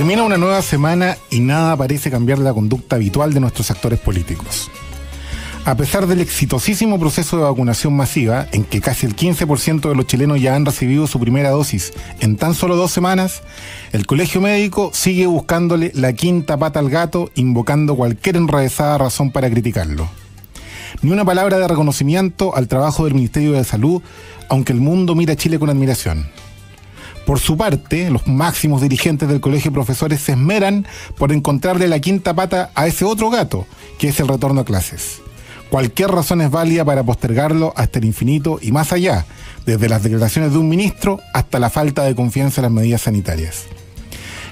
Termina una nueva semana y nada parece cambiar la conducta habitual de nuestros actores políticos. A pesar del exitosísimo proceso de vacunación masiva, en que casi el 15% de los chilenos ya han recibido su primera dosis en tan solo 2 semanas, el Colegio Médico sigue buscándole la quinta pata al gato, invocando cualquier enrevesada razón para criticarlo. Ni una palabra de reconocimiento al trabajo del Ministerio de Salud, aunque el mundo mira a Chile con admiración. Por su parte, los máximos dirigentes del Colegio de Profesores se esmeran por encontrarle la quinta pata a ese otro gato, que es el retorno a clases. Cualquier razón es válida para postergarlo hasta el infinito y más allá, desde las declaraciones de un ministro hasta la falta de confianza en las medidas sanitarias.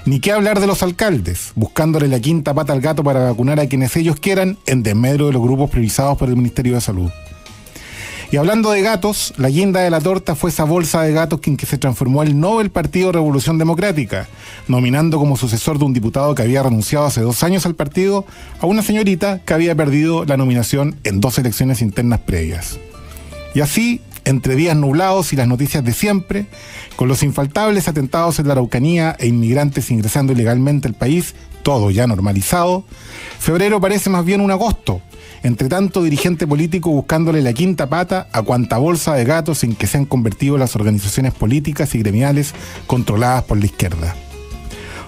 Ni qué hablar de los alcaldes, buscándole la quinta pata al gato para vacunar a quienes ellos quieran en desmedro de los grupos priorizados por el Ministerio de Salud. Y hablando de gatos, la guinda de la torta fue esa bolsa de gatos en que se transformó el Nobel Partido Revolución Democrática, nominando como sucesor de un diputado que había renunciado hace 2 años al partido a una señorita que había perdido la nominación en 2 elecciones internas previas. Y así, entre días nublados y las noticias de siempre, con los infaltables atentados en la Araucanía e inmigrantes ingresando ilegalmente al país, todo ya normalizado, febrero parece más bien un agosto, entre tanto dirigente político buscándole la quinta pata a cuanta bolsa de gatos en que se han convertido las organizaciones políticas y gremiales controladas por la izquierda.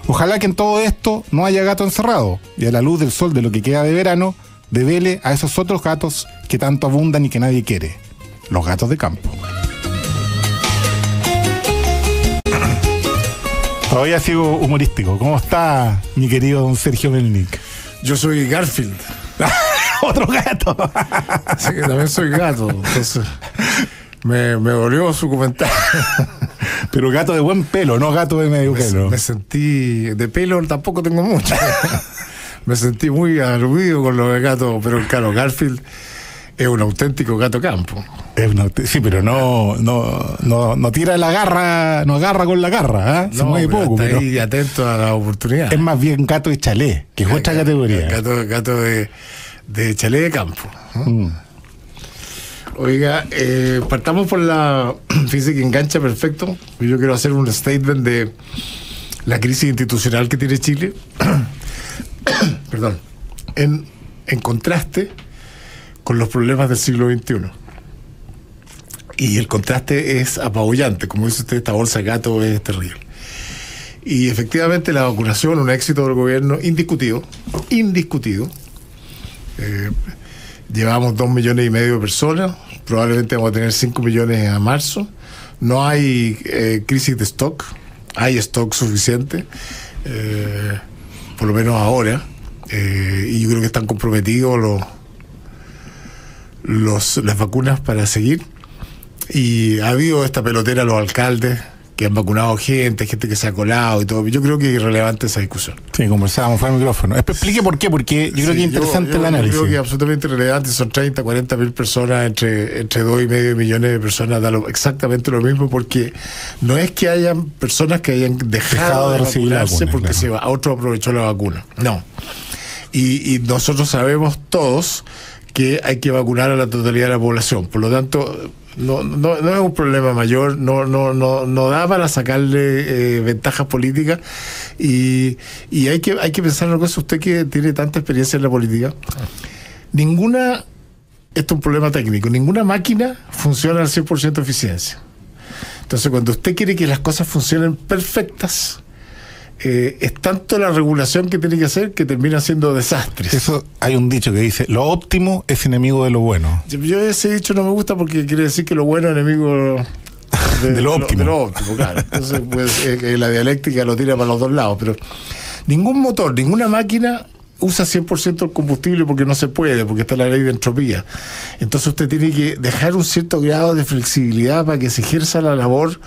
Ojalá que en todo esto no haya gato encerrado y a la luz del sol de lo que queda de verano, devele a esos otros gatos que tanto abundan y que nadie quiere, los gatos de campo. Todavía sigo humorístico. ¿Cómo está mi querido don Sergio Melnik? Yo soy Garfield. Otro gato. Sí, que también soy gato. Entonces, me volvió su comentario. Pero gato de buen pelo, no gato de medio pelo. Me sentí... De pelo tampoco tengo mucho. Me sentí muy aludido con los gatos. Pero claro, Garfield es un auténtico gato campo. Sí, pero no tira la garra, no agarra con la garra, ¿eh? Se mueve poco. Está ahí atento a la oportunidad. Es más bien gato de chalet, que es otra categoría. Gato de chalet de campo. Oiga, partamos por la... Fíjese que engancha perfecto. Yo quiero hacer un statement de la crisis institucional que tiene Chile. Perdón. En contraste con los problemas del siglo XXI. Y el contraste es apabullante. Como dice usted, esta bolsa de gato es terrible. Y efectivamente la vacunación, un éxito del gobierno indiscutido. Llevamos 2,5 millones de personas. Probablemente vamos a tener 5 millones a marzo. No hay crisis de stock. Hay stock suficiente. Por lo menos ahora. Y yo creo que están comprometidos las vacunas para seguir. Y ha habido esta pelotera a los alcaldes que han vacunado gente que se ha colado y todo. Yo creo que es irrelevante esa discusión. Sí, conversábamos fuera del micrófono. Explique por qué, porque yo creo que es interesante el análisis. Yo creo que es absolutamente irrelevante. Son 30, 40 mil personas, entre 2,5 millones de personas, da exactamente lo mismo, porque no es que hayan personas que hayan dejado de vacunarse porque claro, otro aprovechó la vacuna. No. Y nosotros sabemos todos que hay que vacunar a la totalidad de la población. Por lo tanto, no es un problema mayor, no da para sacarle ventajas políticas, y hay que pensar en una cosa. Usted que tiene tanta experiencia en la política, esto es un problema técnico, ninguna máquina funciona al 100% de eficiencia. Entonces, cuando usted quiere que las cosas funcionen perfectas, es tanto la regulación que tiene que hacer que termina siendo desastres. Eso, hay un dicho que dice: lo óptimo es enemigo de lo bueno. Yo ese dicho no me gusta porque quiere decir que lo bueno es enemigo de lo óptimo. De lo óptimo, claro. Entonces, pues, la dialéctica lo tira para los dos lados. Pero ningún motor, ninguna máquina usa 100% el combustible porque no se puede, porque está la ley de entropía. Entonces usted tiene que dejar un cierto grado de flexibilidad para que se ejerza la labor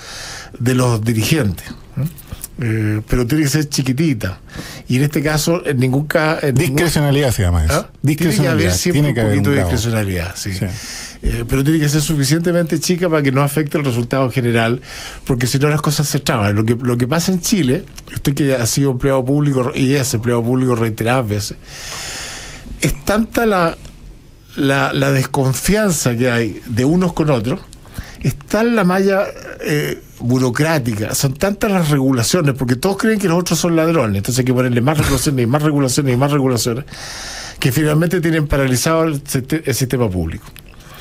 de los dirigentes, ¿no? Pero tiene que ser chiquitita, y en este caso en ningún caso discrecionalidad se llama eso. Tiene que haber siempre un poquito de discrecionalidad, sí. Pero tiene que ser suficientemente chica para que no afecte el resultado general, porque si no las cosas se traban. Lo que pasa en Chile, usted que ha sido empleado público y es empleado público reiteradas veces, es tanta la desconfianza que hay de unos con otros, está en la malla burocrática, son tantas las regulaciones, porque todos creen que los otros son ladrones, entonces hay que ponerle más regulaciones y más regulaciones y más regulaciones, que finalmente tienen paralizado el sistema público.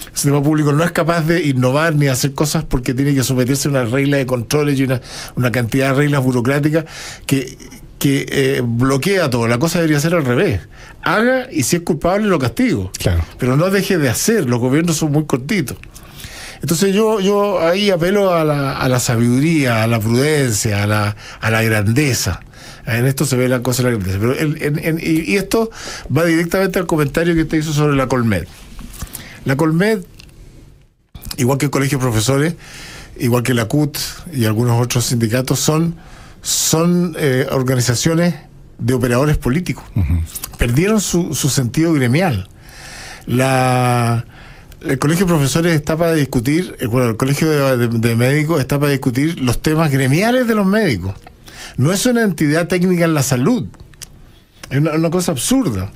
El sistema público no es capaz de innovar ni hacer cosas porque tiene que someterse a una regla de controles y una cantidad de reglas burocráticas que bloquea todo. La cosa debería ser al revés. Haga y si es culpable lo castigo. Claro. Pero no deje de hacer. Los gobiernos son muy cortitos. Entonces yo ahí apelo a la sabiduría, a la prudencia, a la grandeza. En esto se ve la cosa de la grandeza. Pero y esto va directamente al comentario que usted hizo sobre la Colmed. La Colmed, igual que el Colegio de Profesores, igual que la CUT y algunos otros sindicatos, son organizaciones de operadores políticos. Uh-huh. Perdieron su sentido gremial. El Colegio de Profesores está para discutir, el Colegio de Médicos está para discutir los temas gremiales de los médicos. No es una entidad técnica en la salud. Es una cosa absurda.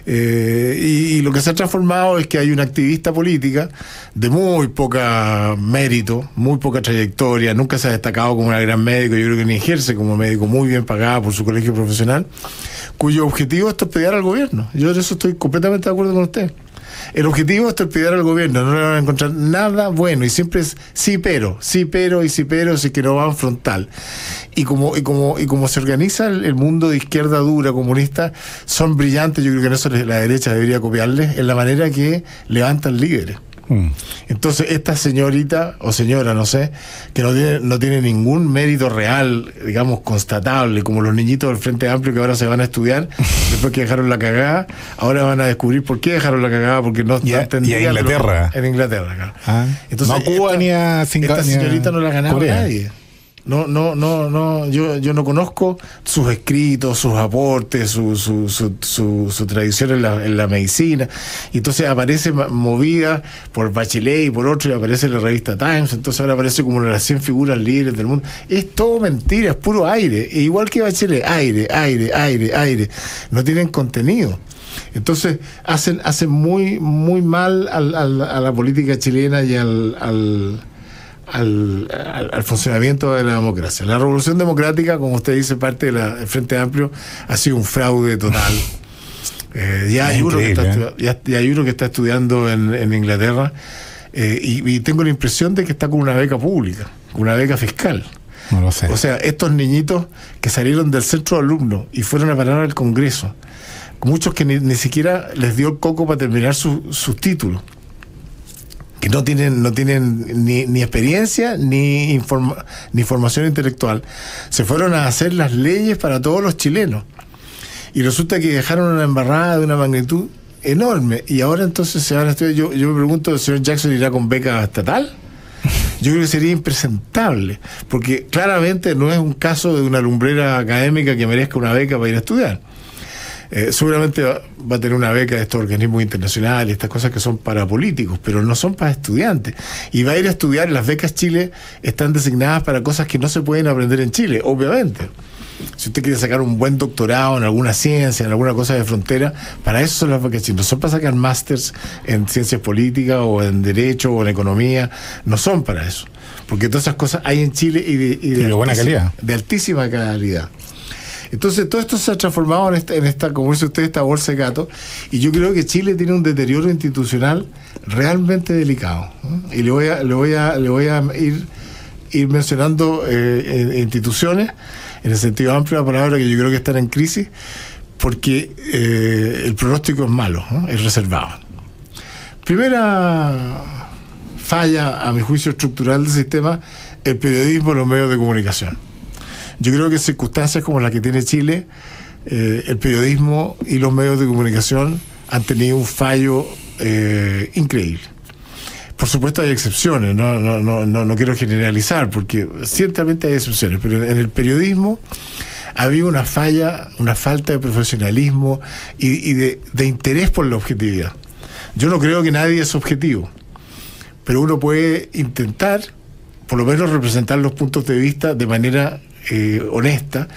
Y lo que se ha transformado es que hay una activista política de muy poca mérito, muy poca trayectoria, nunca se ha destacado como una gran médico, yo creo que ni ejerce como médico, muy bien pagada por su colegio profesional, cuyo objetivo es torpedear al gobierno. Yo de eso estoy completamente de acuerdo con usted. El objetivo es torpedear al gobierno, no le van a encontrar nada bueno, y siempre es sí pero, si que no van frontal. Y como se organiza el mundo de izquierda dura, comunista, son brillantes. Yo creo que en eso la derecha debería copiarles, en la manera que levantan líderes. Entonces esta señorita o señora, no sé, que no tiene ningún mérito real, digamos, constatable, como los niñitos del Frente Amplio que ahora se van a estudiar después que dejaron la cagada, ahora van a descubrir por qué dejaron la cagada, porque no entendían. Y en Inglaterra. En Inglaterra, claro. Entonces, no Cuba ni a Singapur. Esta señorita no la ha ganado nadie. No, yo no conozco sus escritos, sus aportes, su tradición en la medicina. Y entonces aparece movida por Bachelet y por otro, y aparece en la revista Times. Entonces ahora aparece como una de las 100 figuras líderes del mundo. Es todo mentira, es puro aire. E igual que Bachelet, aire. No tienen contenido. Entonces hacen muy mal a la política chilena y al funcionamiento de la democracia. La revolución democrática, como usted dice, parte del Frente Amplio, ha sido un fraude total. Ya hay uno que está estudiando en Inglaterra, y tengo la impresión de que está con una beca pública, con una beca fiscal. No lo sé. O sea, estos niñitos que salieron del centro de alumnos y fueron a parar al Congreso, muchos que ni siquiera les dio el coco para terminar sus títulos, que no tienen ni experiencia ni formación intelectual, se fueron a hacer las leyes para todos los chilenos, y resulta que dejaron una embarrada de una magnitud enorme, y ahora entonces se van a estudiar. Yo me pregunto, ¿el señor Jackson irá con beca estatal? Yo creo que sería impresentable, porque claramente no es un caso de una lumbrera académica que merezca una beca para ir a estudiar. Seguramente va a tener una beca de estos organismos internacionales, estas cosas que son para políticos, pero no son para estudiantes. Y va a ir a estudiar. Las becas Chile están designadas para cosas que no se pueden aprender en Chile, obviamente. Si usted quiere sacar un buen doctorado en alguna ciencia, en alguna cosa de frontera, para eso son las becas Chile. No son para sacar másters en ciencias políticas o en derecho o en economía. No son para eso, porque todas esas cosas hay en Chile y de buena calidad, de altísima calidad. Entonces todo esto se ha transformado en esta, como dice usted, esta bolsa de gato, y yo creo que Chile tiene un deterioro institucional realmente delicado, ¿no? Y le voy a ir mencionando instituciones en el sentido amplio de la palabra, que yo creo que están en crisis, porque el pronóstico es malo, ¿no? Es reservado. Primera falla, a mi juicio, estructural del sistema: el periodismo y los medios de comunicación. Yo creo que en circunstancias como las que tiene Chile, el periodismo y los medios de comunicación han tenido un fallo increíble. Por supuesto hay excepciones, no quiero generalizar, porque ciertamente hay excepciones, pero en el periodismo había una falla, una falta de profesionalismo y de interés por la objetividad. Yo no creo que nadie es objetivo, pero uno puede intentar, por lo menos, representar los puntos de vista de manera honesta,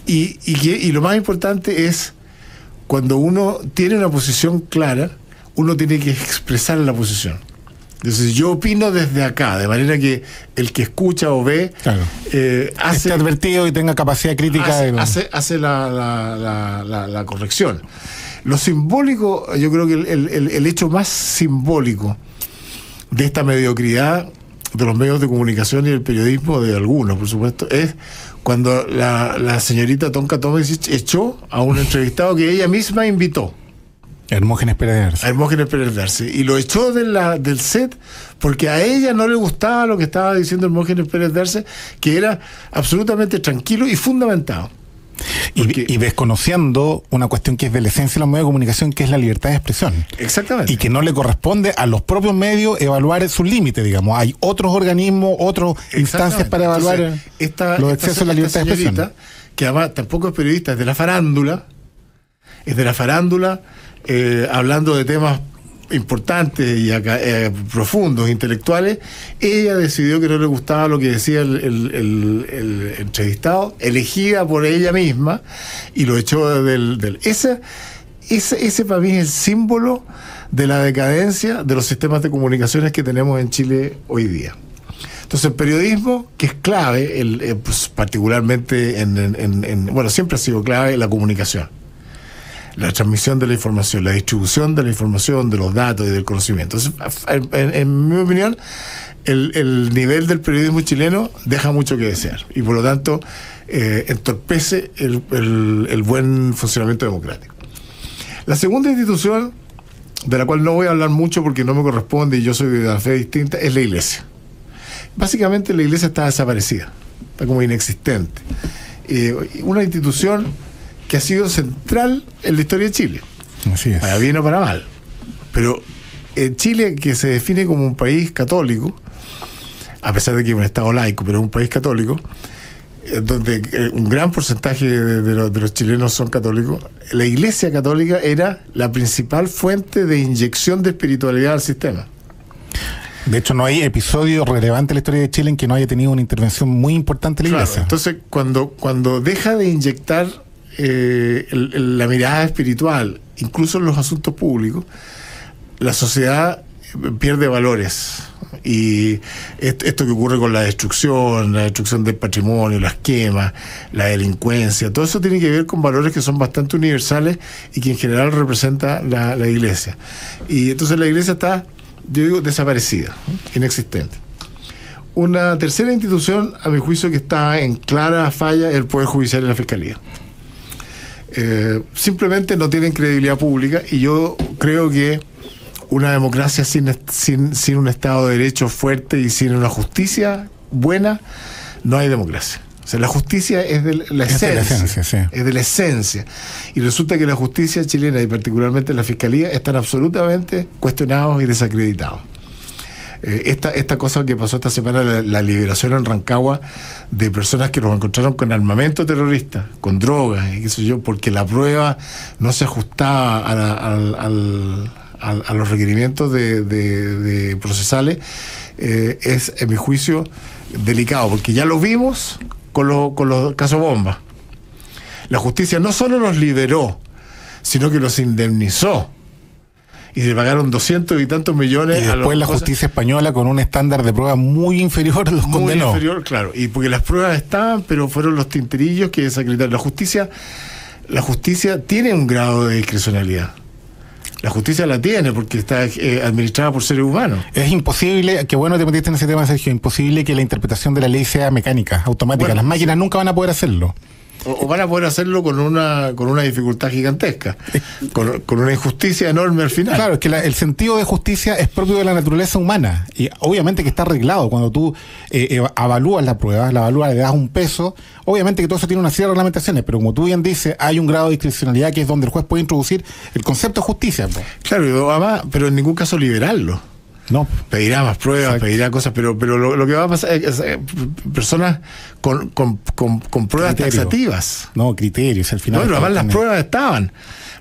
y lo más importante es, cuando uno tiene una posición clara, uno tiene que expresar la posición. Entonces yo opino desde acá, de manera que el que escucha o ve esté advertido y tenga capacidad crítica. Hace la corrección. Lo simbólico, yo creo que el hecho más simbólico de esta mediocridad de los medios de comunicación y el periodismo, de algunos, por supuesto, es cuando la señorita Tonka Tomisic echó a un entrevistado que ella misma invitó. Hermógenes Pérez D'Arce. Y lo echó del set porque a ella no le gustaba lo que estaba diciendo Hermógenes Pérez D'Arce, que era absolutamente tranquilo y fundamentado. Y desconociendo una cuestión que es de la esencia de los medios de comunicación, que es la libertad de expresión. Exactamente. Y que no le corresponde a los propios medios evaluar sus límites, digamos. Hay otros organismos, otras instancias para evaluar los excesos de la libertad de expresión. Que además tampoco es periodista, es de la farándula. Hablando de temas importantes y profundos, intelectuales. Ella decidió que no le gustaba lo que decía el entrevistado, elegida por ella misma, y lo echó del ese para mí es el símbolo de la decadencia de los sistemas de comunicaciones que tenemos en Chile hoy día. Entonces el periodismo, que es clave, pues, particularmente bueno, siempre ha sido clave la comunicación, la transmisión de la información, la distribución de la información, de los datos y del conocimiento. Entonces, en mi opinión, el nivel del periodismo chileno deja mucho que desear y por lo tanto entorpece el buen funcionamiento democrático. La segunda institución, de la cual no voy a hablar mucho porque no me corresponde y yo soy de una fe distinta, es la Iglesia. Básicamente la Iglesia está desaparecida, está como inexistente. Una institución que ha sido central en la historia de Chile. Así es. Para bien o para mal. Pero en Chile, que se define como un país católico, a pesar de que es un estado laico, pero es un país católico, donde un gran porcentaje de los chilenos son católicos, la Iglesia católica era la principal fuente de inyección de espiritualidad al sistema. De hecho, no hay episodio relevante en la historia de Chile en que no haya tenido una intervención muy importante en la Iglesia. Entonces, cuando deja de inyectar la mirada espiritual, incluso en los asuntos públicos, la sociedad pierde valores. Y esto que ocurre con la destrucción del patrimonio, las quemas, la delincuencia, todo eso tiene que ver con valores que son bastante universales y que en general representa la Iglesia. Y entonces la Iglesia está, yo digo, desaparecida, inexistente. Una tercera institución, a mi juicio, que está en clara falla, es el Poder Judicial y la Fiscalía. Simplemente no tienen credibilidad pública, y yo creo que una democracia sin un Estado de Derecho fuerte y sin una justicia buena, no hay democracia. O sea, la justicia es de la esencia, sí. Es de la esencia. Y resulta que la justicia chilena, y particularmente la Fiscalía, están absolutamente cuestionados y desacreditados. Esta cosa que pasó esta semana, la liberación en Rancagua de personas que los encontraron con armamento terrorista, con drogas y qué sé yo, porque la prueba no se ajustaba a los requerimientos de procesales, es, en mi juicio, delicado, porque ya lo vimos con los casos bomba. La justicia no solo los liberó, sino que los indemnizó. Y se pagaron 200 y tantos millones. Y después la justicia española, con un estándar de prueba muy inferior, los condenó. Muy inferior, claro. Y porque las pruebas estaban, pero fueron los tinterillos que desacreditaron. La justicia tiene un grado de discrecionalidad. La justicia la tiene porque está administrada por seres humanos. Es imposible, qué bueno te metiste en ese tema, Sergio, imposible que la interpretación de la ley sea mecánica, automática. Bueno, las máquinas nunca van a poder hacerlo. O van a poder hacerlo con una dificultad gigantesca, con una injusticia enorme al final. Claro, es que el sentido de justicia es propio de la naturaleza humana, y obviamente que está arreglado. Cuando tú evalúas la prueba, le das un peso, obviamente que todo eso tiene una serie de reglamentaciones, pero como tú bien dices, hay un grado de discrecionalidad que es donde el juez puede introducir el concepto de justicia. Claro, además, pero en ningún caso liberarlo. No. Pedirá más pruebas, exacto. Pedirá cosas, pero lo que va a pasar es personas con pruebas taxativas. No, criterios, al final. No, pero además las pruebas estaban.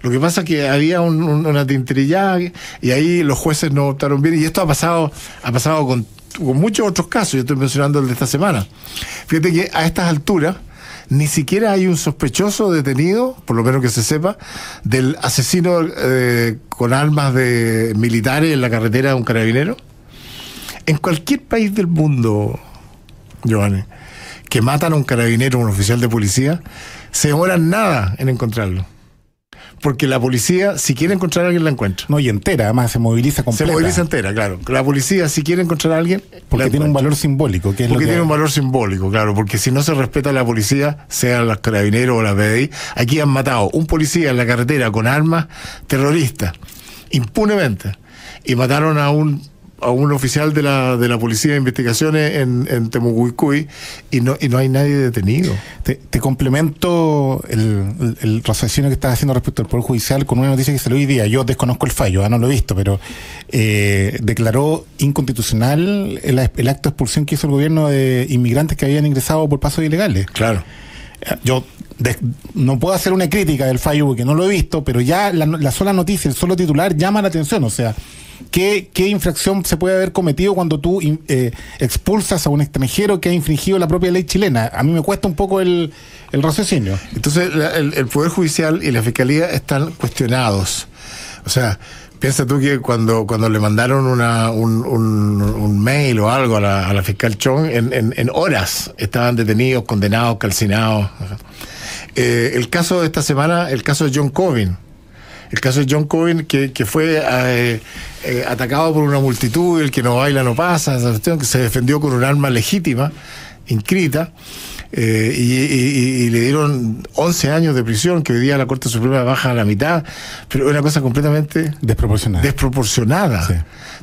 Lo que pasa es que había una tinterillada y ahí los jueces no optaron bien, y esto ha pasado con muchos otros casos. Yo estoy mencionando el de esta semana. Fíjate que a estas alturas ni siquiera hay un sospechoso detenido, por lo menos que se sepa, del asesino con armas militares en la carretera de un carabinero. En cualquier país del mundo, Giovanni, que matan a un carabinero o un oficial de policía, se demoran nada en encontrarlo. Porque la policía, si quiere encontrar a alguien, la encuentra. No, y entera, además se moviliza completa. Se moviliza entera, claro. La policía, si quiere encontrar a alguien, porque tiene un valor simbólico. Tiene un valor simbólico, claro. Porque si no se respeta a la policía, sea los carabineros o la PDI, aquí han matado un policía en la carretera con armas terroristas, impunemente. Y mataron a un oficial de la Policía de Investigaciones en Temucuicui y no hay nadie detenido. Te complemento el raciocinio que estás haciendo respecto al Poder Judicial con una noticia que salió hoy día. Yo desconozco el fallo, no lo he visto, pero declaró inconstitucional el acto de expulsión que hizo el gobierno de inmigrantes que habían ingresado por pasos ilegales. Claro. Yo no puedo hacer una crítica del fallo porque no lo he visto, pero ya la sola noticia, el solo titular llama la atención. O sea, ¿qué infracción se puede haber cometido cuando tú expulsas a un extranjero que ha infringido la propia ley chilena? A mí me cuesta un poco el raciocinio. Entonces, el Poder Judicial y la Fiscalía están cuestionados. O sea, piensa tú que cuando le mandaron un mail o algo a la fiscal Chong, en horas estaban detenidos, condenados, calcinados. El caso de esta semana, el caso de John Covin. El caso de John Covin, que fue atacado por una multitud, el que no baila no pasa, esa cuestión, que se defendió con un arma legítima, inscrita, y le dieron 11 años de prisión, que hoy día la Corte Suprema baja a la mitad, pero es una cosa completamente desproporcionada. Sí.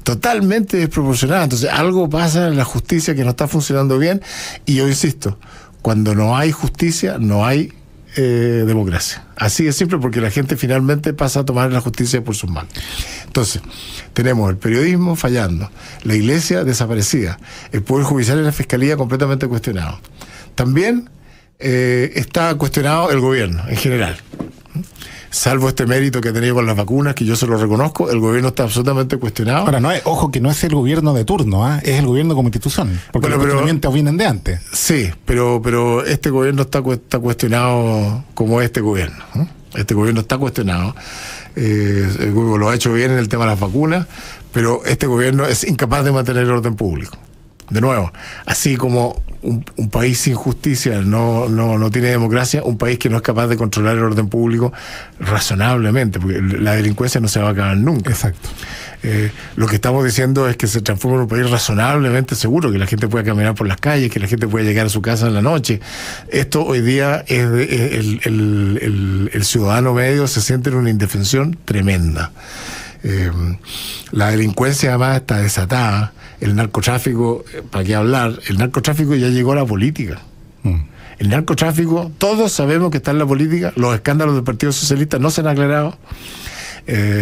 Totalmente desproporcionada. Entonces algo pasa en la justicia que no está funcionando bien, y yo insisto, cuando no hay justicia, no hay democracia. Así de simple, porque la gente finalmente pasa a tomar la justicia por sus manos. Entonces, tenemos el periodismo fallando, la iglesia desaparecida, el Poder Judicial y la Fiscalía completamente cuestionados. También está cuestionado el gobierno en general. Salvo este mérito que ha tenido con las vacunas, que yo se lo reconozco, el gobierno está absolutamente cuestionado. Ahora, ojo que no es el gobierno de turno, es el gobierno como institución, porque los cuestionamientos vienen de antes. Sí, pero este gobierno está cuestionado como este gobierno. Este gobierno está cuestionado. Lo ha hecho bien en el tema de las vacunas, pero este gobierno es incapaz de mantener el orden público. De nuevo, así como un país sin justicia no tiene democracia, un país que no es capaz de controlar el orden público razonablemente, porque la delincuencia no se va a acabar nunca. Exacto. Lo que estamos diciendo es que se transforme en un país razonablemente seguro, que la gente pueda caminar por las calles, que la gente pueda llegar a su casa en la noche. Esto hoy día es el ciudadano medio se siente en una indefensión tremenda. La delincuencia además está desatada. El narcotráfico, ¿para qué hablar? El narcotráfico ya llegó a la política. El narcotráfico, todos sabemos que está en la política. Los escándalos del Partido Socialista no se han aclarado.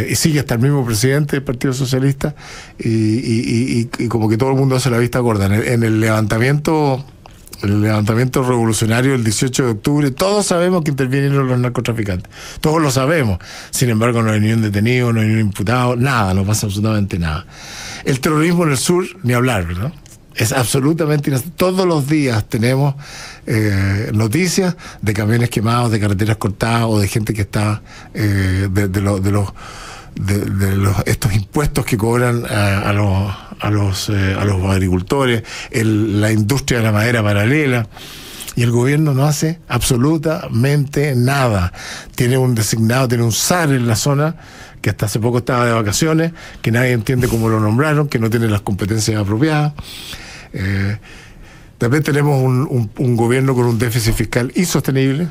Y sigue hasta el mismo presidente del Partido Socialista. Y como que todo el mundo hace la vista gorda. En el levantamiento revolucionario del 18 de octubre, todos sabemos que intervinieron los narcotraficantes. Todos lo sabemos. Sin embargo, no hay ni un detenido, no hay ni un imputado, nada, no pasa absolutamente nada. El terrorismo en el sur, ni hablar, ¿verdad? Es absolutamente inaceptable. Todos los días tenemos noticias de camiones quemados, de carreteras cortadas o de gente que está estos impuestos que cobran a los agricultores, la industria de la madera paralela, y el gobierno no hace absolutamente nada. Tiene un designado, tiene un SAR en la zona que hasta hace poco estaba de vacaciones, que nadie entiende cómo lo nombraron, que no tiene las competencias apropiadas. También tenemos un gobierno con un déficit fiscal insostenible.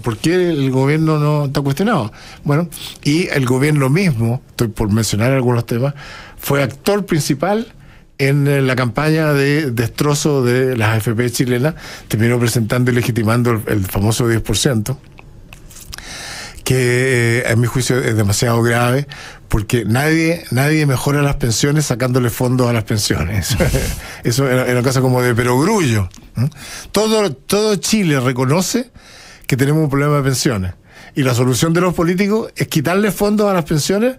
¿Por qué el gobierno no está cuestionado? Bueno, y el gobierno mismo, estoy por mencionar algunos temas, fue actor principal en la campaña de destrozo de las AFP chilenas. Terminó presentando y legitimando el famoso 10%, que en mi juicio es demasiado grave, porque nadie mejora las pensiones sacándole fondos a las pensiones. Eso era una cosa como de perogrullo. Todo Chile reconoce que tenemos un problema de pensiones, y la solución de los políticos es quitarle fondos a las pensiones,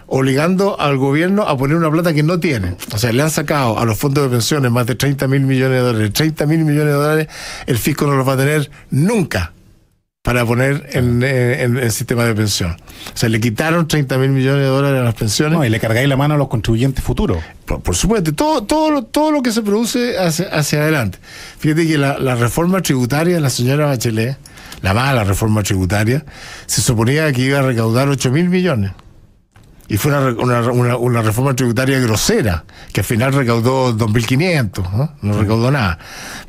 obligando al gobierno a poner una plata que no tiene. O sea, le han sacado a los fondos de pensiones más de 30.000 millones de dólares. 30.000 millones de dólares el fisco no los va a tener nunca. para poner en el sistema de pensión. O sea, le quitaron $30.000 millones a las pensiones. No, y le cargáis la mano a los contribuyentes futuros. Por supuesto, todo lo que se produce hacia adelante. Fíjate que la reforma tributaria de la señora Bachelet, la mala reforma tributaria, se suponía que iba a recaudar $8.000 millones. Y fue una reforma tributaria grosera, que al final recaudó 2.500, no recaudó nada,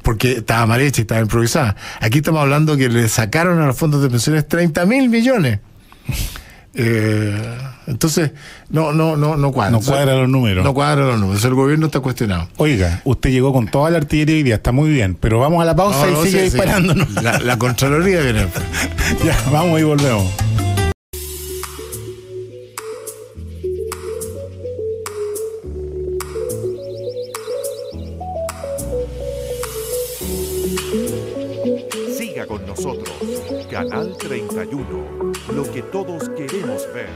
porque estaba mal hecha y estaba improvisada. Aquí estamos hablando que le sacaron a los fondos de pensiones $30.000 millones. Entonces, no cuadra. No cuadran los números. No cuadran los números. El gobierno está cuestionado. Oiga, usted llegó con toda la artillería hoy día, está muy bien, pero vamos a la pausa y sigue disparándonos. Sí. La Contraloría viene. Ya, vamos y volvemos. Con nosotros, Canal 31, lo que todos queremos ver.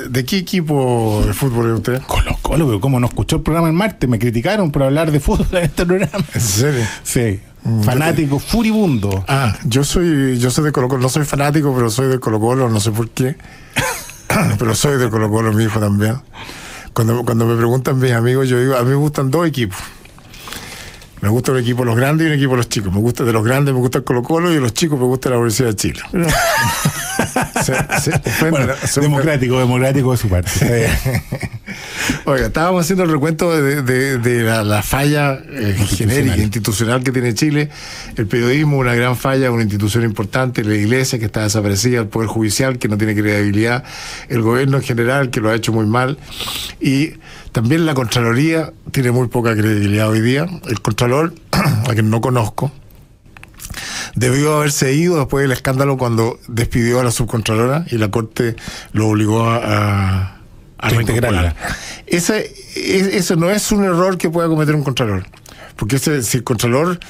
¿De qué equipo de fútbol es usted? Colo-Colo, pero como no escuchó el programa el martes, me criticaron por hablar de fútbol en este programa. ¿En serio? Sí. Fanático, furibundo. Yo soy de Colo-Colo, no soy fanático, pero soy de Colo-Colo, no sé por qué. Pero soy de Colo-Colo, mi hijo también. Cuando me preguntan mis amigos, yo digo, a mí me gustan dos equipos. Me gusta un equipo de los grandes y un equipo de los chicos. Me gusta de los grandes, me gusta el Colo-Colo, y de los chicos me gusta la Universidad de Chile. Bueno, democrático de su parte. Oiga, estábamos haciendo el recuento de la falla genérica, institucional que tiene Chile. El periodismo, una gran falla, una institución importante, la Iglesia, que está desaparecida, el Poder Judicial, que no tiene credibilidad, el gobierno en general, que lo ha hecho muy mal, y también la Contraloría tiene muy poca credibilidad hoy día. El Contralor, a quien no conozco, debió haberse ido después del escándalo cuando despidió a la subcontralora y la Corte lo obligó a reintegrarla. Eso no es un error que pueda cometer un contralor, porque si el contralor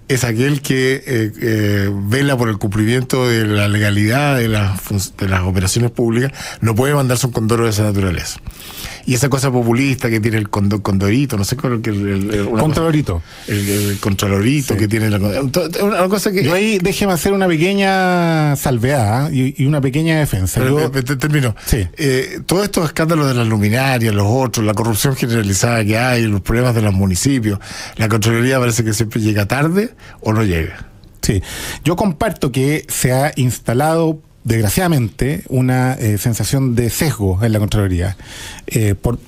es aquel que vela por el cumplimiento de la legalidad de las operaciones públicas, no puede mandarse un condoro de esa naturaleza. Y esa cosa populista que tiene el condorito, no sé cuál el Contralorito. El contralorito, sí, que tiene una cosa que... Yo ahí déjeme hacer una pequeña salvedad y una pequeña defensa. Termino. Sí. Todos estos escándalos de las luminarias, los otros, la corrupción generalizada que hay, los problemas de los municipios, la Contraloría parece que siempre llega tarde o no llega. Sí, yo comparto que se ha instalado desgraciadamente una sensación de sesgo en la Contraloría,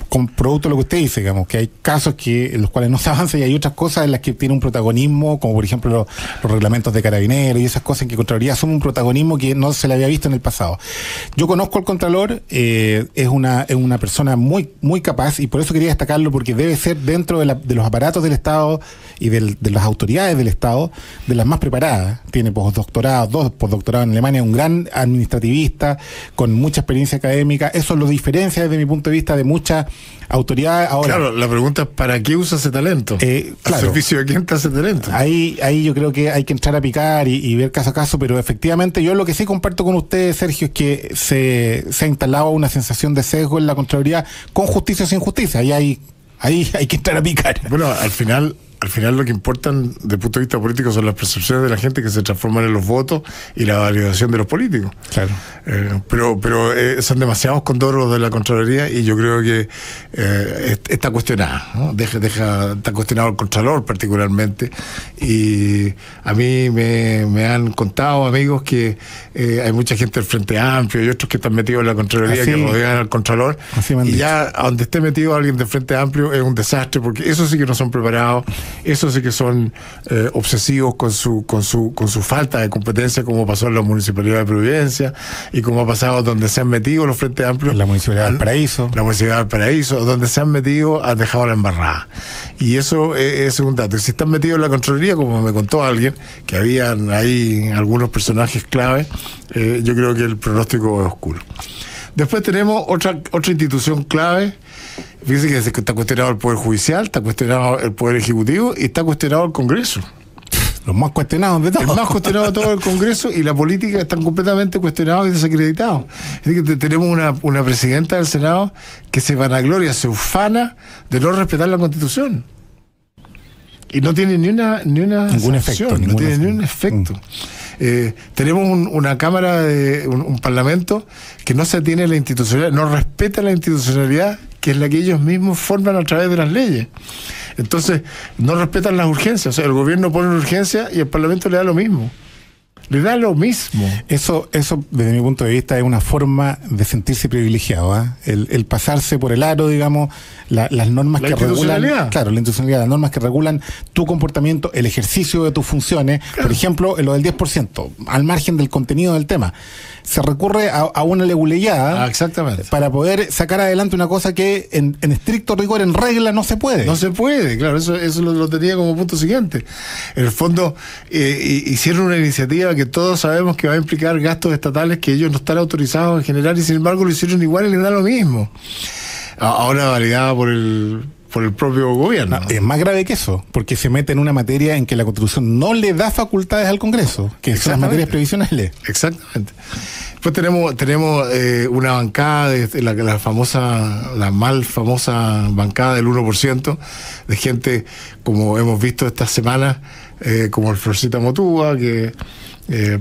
con producto de lo que usted dice, digamos, que hay casos en los cuales no se avanza y hay otras cosas en las que tiene un protagonismo, como por ejemplo los reglamentos de carabineros y esas cosas en que Contraloría asume un protagonismo que no se le había visto en el pasado. Yo conozco al Contralor, es una persona muy, muy capaz, y por eso quería destacarlo, porque debe ser dentro de los aparatos del Estado y de las autoridades del Estado, de las más preparadas. Tiene postdoctorados, 2 postdoctorados en Alemania, un gran administrativista con mucha experiencia académica. Eso lo diferencia desde mi punto de vista de muchas autoridades. Ahora, claro, la pregunta es ¿para qué usa ese talento? Claro, ¿al servicio de quién está ese talento? Ahí yo creo que hay que entrar a picar y ver caso a caso, pero efectivamente yo lo que sí comparto con usted, Sergio, es que se ha instalado una sensación de sesgo en la Contraloría, con justicia o sin justicia. Ahí hay que entrar a picar. Bueno, al final lo que importan desde el punto de vista político son las percepciones de la gente, que se transforman en los votos y la validación de los políticos. Claro. Pero son demasiados condoros de la Contraloría, y yo creo que está cuestionada, ¿no? Está cuestionado el Contralor particularmente, y a mí me han contado amigos que hay mucha gente del Frente Amplio y otros que están metidos en la Contraloría, que rodean al Contralor, y ya a donde esté metido alguien del Frente Amplio es un desastre, porque eso sí que no son preparados. Esos sí que son obsesivos con su falta de competencia, como pasó en la Municipalidad de Providencia y como ha pasado donde se han metido los Frentes Amplios. En la Municipalidad del Paraíso. La Municipalidad del Paraíso, donde se han metido, han dejado la embarrada. Y eso es un dato. Y si están metidos en la Contraloría, como me contó alguien, que habían ahí algunos personajes clave, yo creo que el pronóstico es oscuro. Después tenemos otra institución clave. Fíjense que está cuestionado el Poder Judicial, está cuestionado el Poder Ejecutivo y está cuestionado el Congreso. Los más cuestionados de todos. El más cuestionado de todo el Congreso y la política están completamente cuestionados y desacreditados. Es decir, que tenemos una presidenta del Senado que se vanagloria, se ufana de no respetar la Constitución. Y no tiene ningún efecto. No tiene ni un efecto. Tenemos una Cámara, un Parlamento que no se atiene a la institucionalidad, no respeta la institucionalidad, que es la que ellos mismos forman a través de las leyes. Entonces, no respetan las urgencias. O sea, el gobierno pone una urgencia y el Parlamento le da lo mismo. Le da lo mismo. Eso, desde mi punto de vista, es una forma de sentirse privilegiado, ¿eh? El pasarse por el aro, digamos, las normas que regulan. Claro, la institucionalidad, las normas que regulan tu comportamiento, el ejercicio de tus funciones. Claro. Por ejemplo, en lo del 10%, al margen del contenido del tema. Se recurre a una leguleyada para poder sacar adelante una cosa que en estricto rigor, en regla, no se puede. No se puede, claro, eso lo tenía como punto siguiente. En el fondo, hicieron una iniciativa que todos sabemos que va a implicar gastos estatales que ellos no están autorizados en generar y sin embargo lo hicieron igual y les da lo mismo. Ahora validada por el propio gobierno. No, es más grave que eso, porque se mete en una materia en que la Constitución no le da facultades al Congreso, que son las materias previsionales. Exactamente. Después tenemos una bancada, la mal famosa bancada del 1%, de gente, como hemos visto estas semanas, como el Florcita Motúa,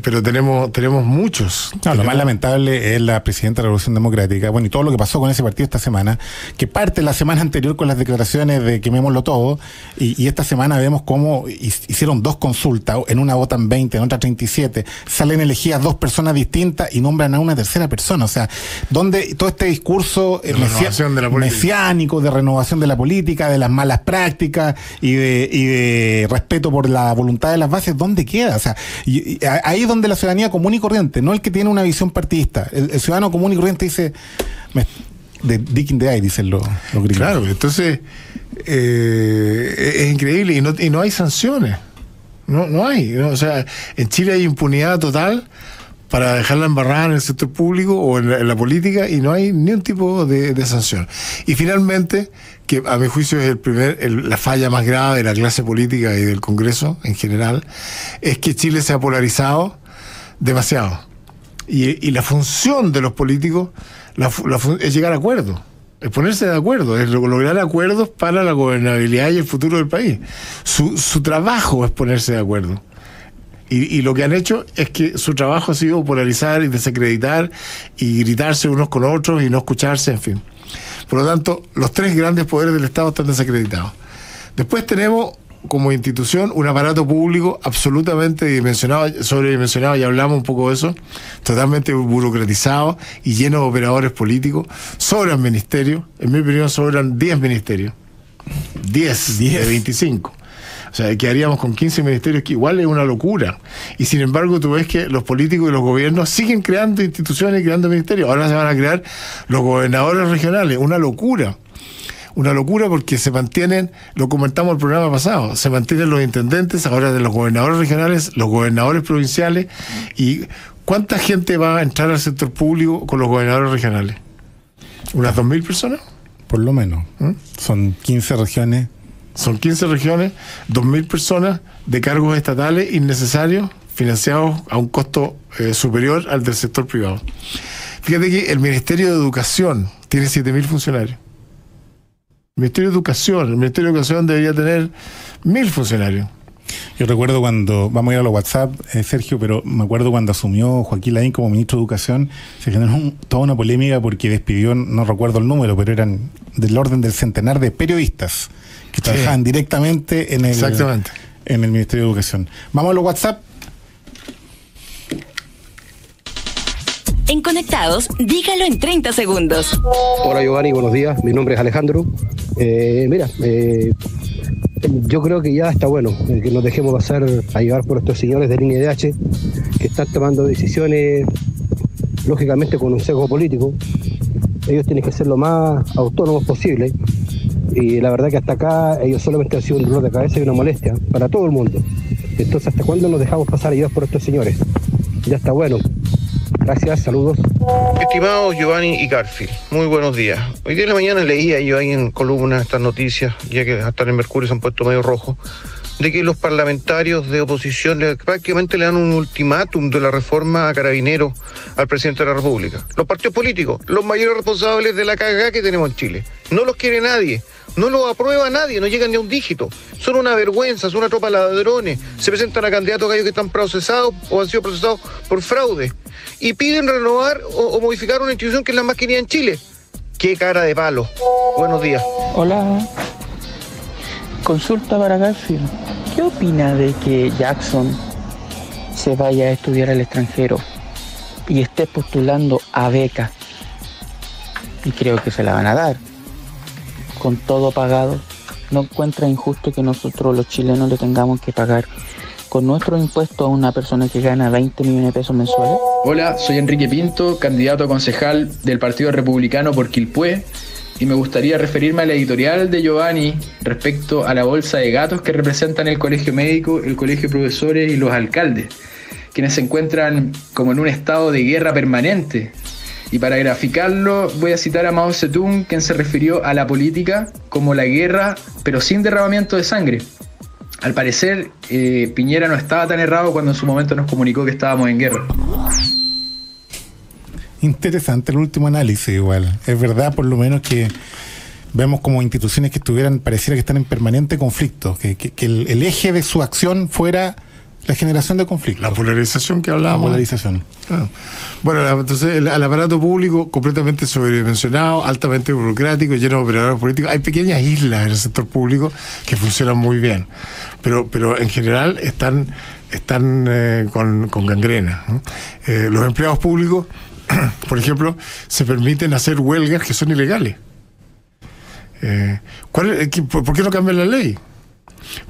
pero tenemos muchos. No, lo más lamentable es la presidenta de la Revolución Democrática, bueno, y todo lo que pasó con ese partido esta semana, que parte la semana anterior con las declaraciones de quemémoslo todo, y esta semana vemos cómo hicieron 2 consultas, en una votan 20, en otra 37, salen elegidas 2 personas distintas y nombran a una tercera persona. O sea, donde todo este discurso mesiánico de renovación de la política, de las malas prácticas y de respeto por la voluntad de las bases, ¿dónde queda? O sea, ahí es donde la ciudadanía común y corriente, no el que tiene una visión partidista, el ciudadano común y corriente dice, de Dick in the eye, dicen los gringos. Claro, entonces es increíble y no hay sanciones, no hay, ¿no? O sea, en Chile hay impunidad total para dejarla embarrada en el sector público o en la política y no hay ni un tipo de sanción. Y finalmente, que a mi juicio es la falla más grave de la clase política y del Congreso en general, es que Chile se ha polarizado demasiado. Y la función de los políticos es llegar a acuerdos, es ponerse de acuerdo, es lograr acuerdos para la gobernabilidad y el futuro del país. Su trabajo es ponerse de acuerdo. Y lo que han hecho es que su trabajo ha sido polarizar y desacreditar y gritarse unos con otros y no escucharse, en fin. Por lo tanto, los 3 grandes poderes del Estado están desacreditados. Después tenemos, como institución, un aparato público absolutamente sobredimensionado, y hablamos un poco de eso, totalmente burocratizado y lleno de operadores políticos. Sobran ministerios, en mi opinión sobran 10 ministerios. 10 de 25. O sea, quedaríamos con 15 ministerios, que igual es una locura. Y sin embargo, tú ves que los políticos y los gobiernos siguen creando instituciones y creando ministerios. Ahora se van a crear los gobernadores regionales. Una locura. Una locura porque se mantienen, lo comentamos el programa pasado, se mantienen los intendentes, ahora de los gobernadores regionales, los gobernadores provinciales. ¿Y cuánta gente va a entrar al sector público con los gobernadores regionales? ¿Unas 2.000 personas? Por lo menos. Son 15 regiones. Son 15 regiones, 2.000 personas de cargos estatales innecesarios, financiados a un costo superior al del sector privado. Fíjate que el Ministerio de Educación tiene 7.000 funcionarios. El Ministerio de Educación debería tener 1.000 funcionarios. Yo recuerdo cuando, vamos a ir a los WhatsApp, Sergio, pero me acuerdo cuando asumió Joaquín Lavín como ministro de Educación, se generó toda una polémica porque despidió, no recuerdo el número, pero eran del orden del centenar de periodistas que trabajaban directamente en el Ministerio de Educación. Vamos a los WhatsApp. En Conectados, dígalo en 30 segundos. Hola Giovanni, buenos días. Mi nombre es Alejandro. Yo creo que ya está bueno que nos dejemos pasar a llevar por estos señores del INDH que están tomando decisiones, lógicamente con un sesgo político. Ellos tienen que ser lo más autónomos posible. Y la verdad que hasta acá ellos solamente han sido un dolor de cabeza y una molestia para todo el mundo. Entonces, ¿hasta cuándo nos dejamos pasar a llevar por estos señores? Ya está bueno. Gracias, saludos. Estimados Giovanni y Garfield, muy buenos días. Hoy día en la mañana leía yo ahí en columna estas noticias, ya que hasta en el Mercurio se han puesto medio rojo, de que los parlamentarios de oposición prácticamente le dan un ultimátum de la reforma a Carabineros al presidente de la República. Los partidos políticos, los mayores responsables de la cagada que tenemos en Chile. No los quiere nadie, no los aprueba nadie, no llegan ni a un dígito. Son una vergüenza, son una tropa de ladrones. Se presentan a candidatos gallos que están procesados o han sido procesados por fraude. Y piden renovar o modificar una institución que es la más querida en Chile. ¡Qué cara de palo! Buenos días. Hola. Consulta para Garfield. ¿Qué opina de que Jackson se vaya a estudiar al extranjero y esté postulando a beca? Y creo que se la van a dar. Con todo pagado. ¿No encuentra injusto que nosotros los chilenos le tengamos que pagar con nuestro impuesto a una persona que gana 20 millones de pesos mensuales? Hola, soy Enrique Pinto, candidato a concejal del Partido Republicano por Quilpué, y me gustaría referirme a la editorial de Giovanni respecto a la bolsa de gatos que representan el colegio médico, el colegio de profesores y los alcaldes, quienes se encuentran como en un estado de guerra permanente. Y para graficarlo voy a citar a Mao Zedong, quien se refirió a la política como la guerra, pero sin derramamiento de sangre. Al parecer, Piñera no estaba tan errado cuando en su momento nos comunicó que estábamos en guerra. Interesante el último análisis igual. Es verdad, por lo menos, que vemos como instituciones que pareciera que están en permanente conflicto, que el eje de su acción fuera la generación de conflictos. La polarización que hablábamos. La polarización. Ah. Bueno, entonces el aparato público completamente sobredimensionado, altamente burocrático, lleno de operadores políticos. Hay pequeñas islas en el sector público que funcionan muy bien, pero en general están con gangrena, ¿no? Los empleados públicos, por ejemplo, se permiten hacer huelgas que son ilegales. ¿Por qué no cambian la ley?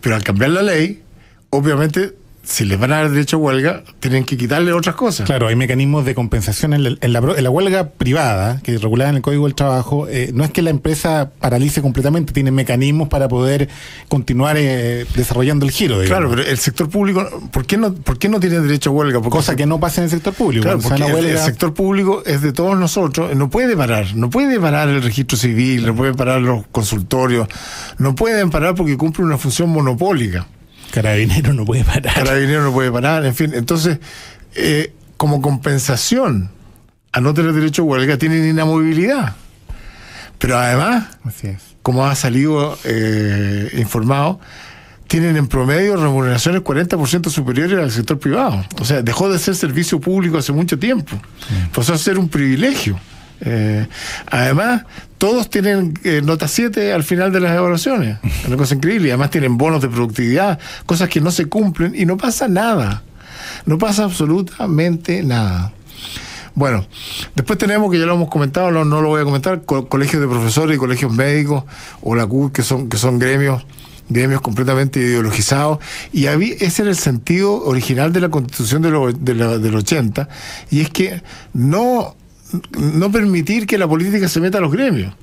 Pero al cambiar la ley, obviamente, si les van a dar derecho a huelga, tienen que quitarle otras cosas. Claro, hay mecanismos de compensación en la huelga privada, que es regulada en el Código del Trabajo. No es que la empresa paralice completamente, tiene mecanismos para poder continuar desarrollando el giro, digamos. Claro, pero el sector público, ¿por qué no tiene derecho a huelga? Cosa que no pasa en el sector público. Claro, porque el sector público es de todos nosotros, no puede parar el registro civil, no puede parar los consultorios, no pueden parar porque cumple una función monopólica. Carabinero no puede parar, en fin. Entonces, como compensación a no tener derecho a huelga, tienen inamovilidad. Pero además, así es, como ha salido informado, tienen en promedio remuneraciones 40% superiores al sector privado. O sea, dejó de ser servicio público hace mucho tiempo. Pasó a ser un privilegio. Además, todos tienen nota 7 al final de las evaluaciones. Es una cosa increíble. Y además tienen bonos de productividad, cosas que no se cumplen y no pasa nada. No pasa absolutamente nada. Bueno, después tenemos, que ya lo hemos comentado, no lo voy a comentar, colegios de profesores y colegios médicos, o la CUT, que son gremios completamente ideologizados, y ese era el sentido original de la Constitución del 80, y es que no permitir que la política se meta a los gremios,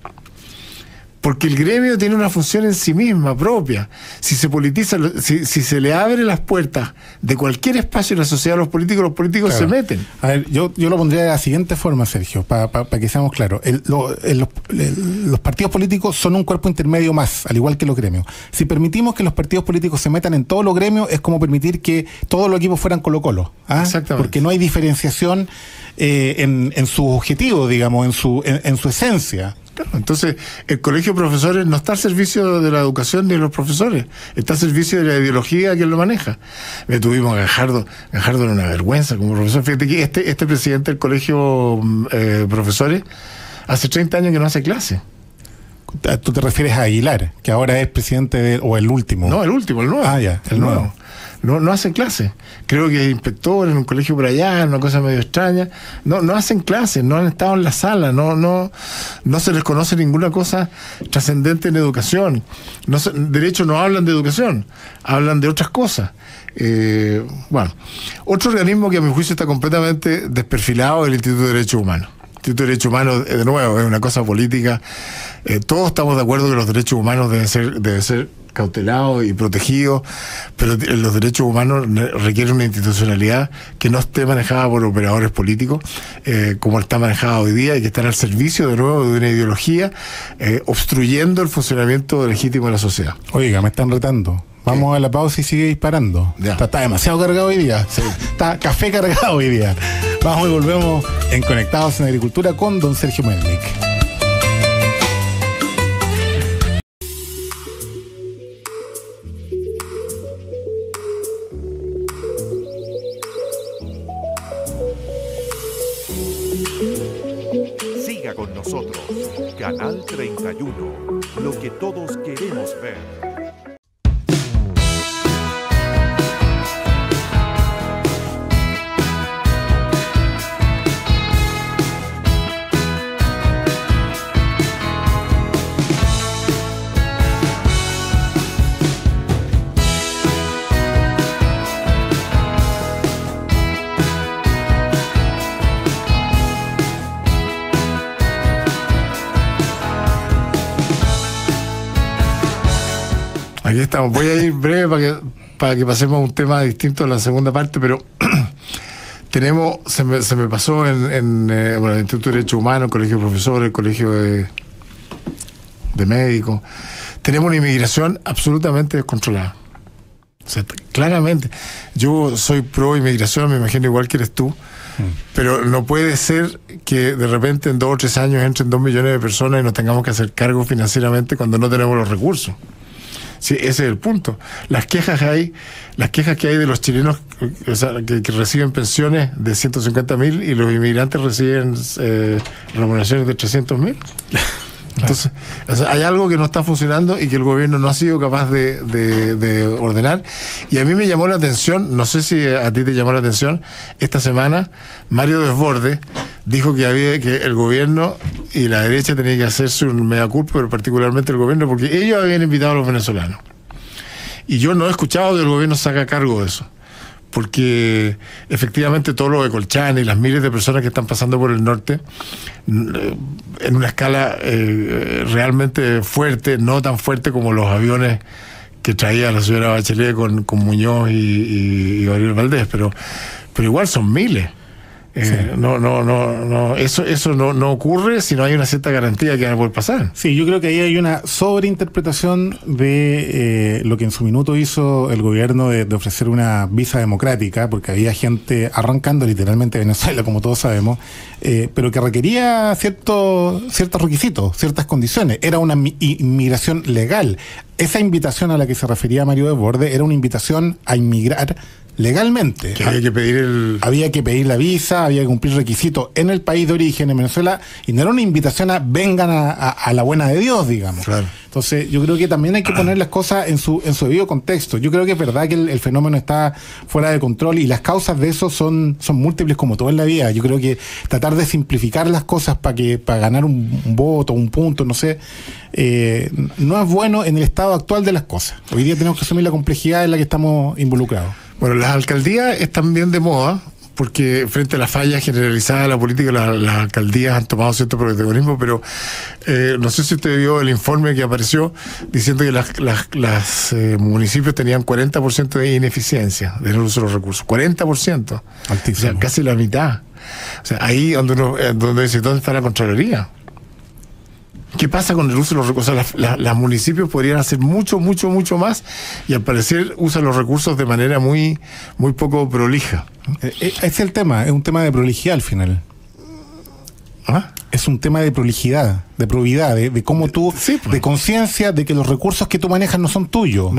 porque el gremio tiene una función en sí misma propia. Si se politiza, si se le abren las puertas de cualquier espacio en la sociedad a los políticos claro, se meten. A ver, yo lo pondría de la siguiente forma, Sergio, para que seamos claros. Los partidos políticos son un cuerpo intermedio más, al igual que los gremios. Si permitimos que los partidos políticos se metan en todos los gremios, es como permitir que todos los equipos fueran Colo-Colo. Exactamente. Porque no hay diferenciación en su objetivo, digamos, en su esencia. Entonces, el colegio de profesores no está al servicio de la educación de los profesores, está al servicio de la ideología que lo maneja. Tuvimos a Gajardo era una vergüenza como profesor. Fíjate que este presidente del colegio de profesores hace 30 años que no hace clase. ¿Tú te refieres a Aguilar, que ahora es presidente o el último? No, el último, el nuevo. Ah, ya, el nuevo. no hacen clases. Creo que inspectores en un colegio por allá, una cosa medio extraña, no hacen clases, no han estado en la sala, no se les conoce ninguna cosa trascendente en educación. De hecho, no hablan de educación, hablan de otras cosas. Bueno, otro organismo que a mi juicio está completamente desperfilado es el Instituto de Derechos Humanos. El Instituto de Derechos Humanos, de nuevo, es una cosa política. Todos estamos de acuerdo que los derechos humanos deben ser cautelados y protegidos, pero los derechos humanos requieren una institucionalidad que no esté manejada por operadores políticos, como está manejada hoy día, y que están al servicio de nuevo de una ideología, obstruyendo el funcionamiento legítimo de la sociedad. Oiga, me están retando. Vamos a la pausa y sigue disparando. Está demasiado cargado hoy día. Sí. Está café cargado hoy día. Vamos y volvemos en Conectados en Agricultura con don Sergio Melnik. Siga con nosotros. Canal 31. Lo que todos queremos ver. Aquí estamos. Voy a ir breve para que pasemos a un tema distinto en la segunda parte, pero se me pasó en el Instituto de Derechos Humanos, el Colegio de Profesores, el Colegio de Médicos. Tenemos una inmigración absolutamente descontrolada. O sea, claramente, yo soy pro inmigración, me imagino igual que eres tú, pero no puede ser que de repente en 2 o 3 años entren 2 millones de personas y nos tengamos que hacer cargo financieramente cuando no tenemos los recursos. Sí, ese es el punto. Las quejas que hay de los chilenos, o sea, que reciben pensiones de 150.000 y los inmigrantes reciben remuneraciones de 300.000. Entonces, o sea, hay algo que no está funcionando y que el gobierno no ha sido capaz de ordenar. Y a mí me llamó la atención, no sé si a ti te llamó la atención, esta semana Mario Desbordes dijo que el gobierno y la derecha tenían que hacerse un mea culpa, pero particularmente el gobierno, porque ellos habían invitado a los venezolanos. Y yo no he escuchado que el gobierno se haga cargo de eso, porque efectivamente todos los de Colchane y las miles de personas que están pasando por el norte, en una escala realmente fuerte, no tan fuerte como los aviones que traía la señora Bachelet con Muñoz y Gabriel Valdés, pero igual son miles. Sí. Eso no ocurre si no hay una cierta garantía que va a poder pasar. Sí, yo creo que ahí hay una sobreinterpretación de lo que en su minuto hizo el gobierno de ofrecer una visa democrática, porque había gente arrancando literalmente de Venezuela, como todos sabemos, pero que requería ciertos requisitos, ciertas condiciones. Era una inmigración legal. Esa invitación a la que se refería Mario Desbordes era una invitación a inmigrar legalmente. Que había que pedir la visa, había que cumplir requisitos en el país de origen, en Venezuela, y no era una invitación a vengan a la buena de Dios, digamos. Claro. Entonces, yo creo que también hay que poner las cosas en su debido contexto. Yo creo que es verdad que el fenómeno está fuera de control y las causas de eso son múltiples como todo en la vida. Yo creo que tratar de simplificar las cosas para ganar un voto, un punto, no sé, no es bueno en el estado actual de las cosas. Hoy día tenemos que asumir la complejidad en la que estamos involucrados. Bueno, las alcaldías están bien de moda, porque frente a la falla generalizada de la política, las alcaldías han tomado cierto protagonismo, pero no sé si usted vio el informe que apareció diciendo que los municipios tenían 40% de ineficiencia del uso de los recursos. 40%. Altísimo. O sea, casi la mitad. O sea, ahí donde dice, ¿dónde está la Contraloría? ¿Qué pasa con el uso de los recursos? O sea, los municipios podrían hacer mucho más y al parecer usan los recursos de manera muy poco prolija. Es el tema, es un tema de prolijidad al final. ¿Ah? Es un tema de prolijidad, de probidad, de cómo tú, de conciencia de que los recursos que tú manejas no son tuyos.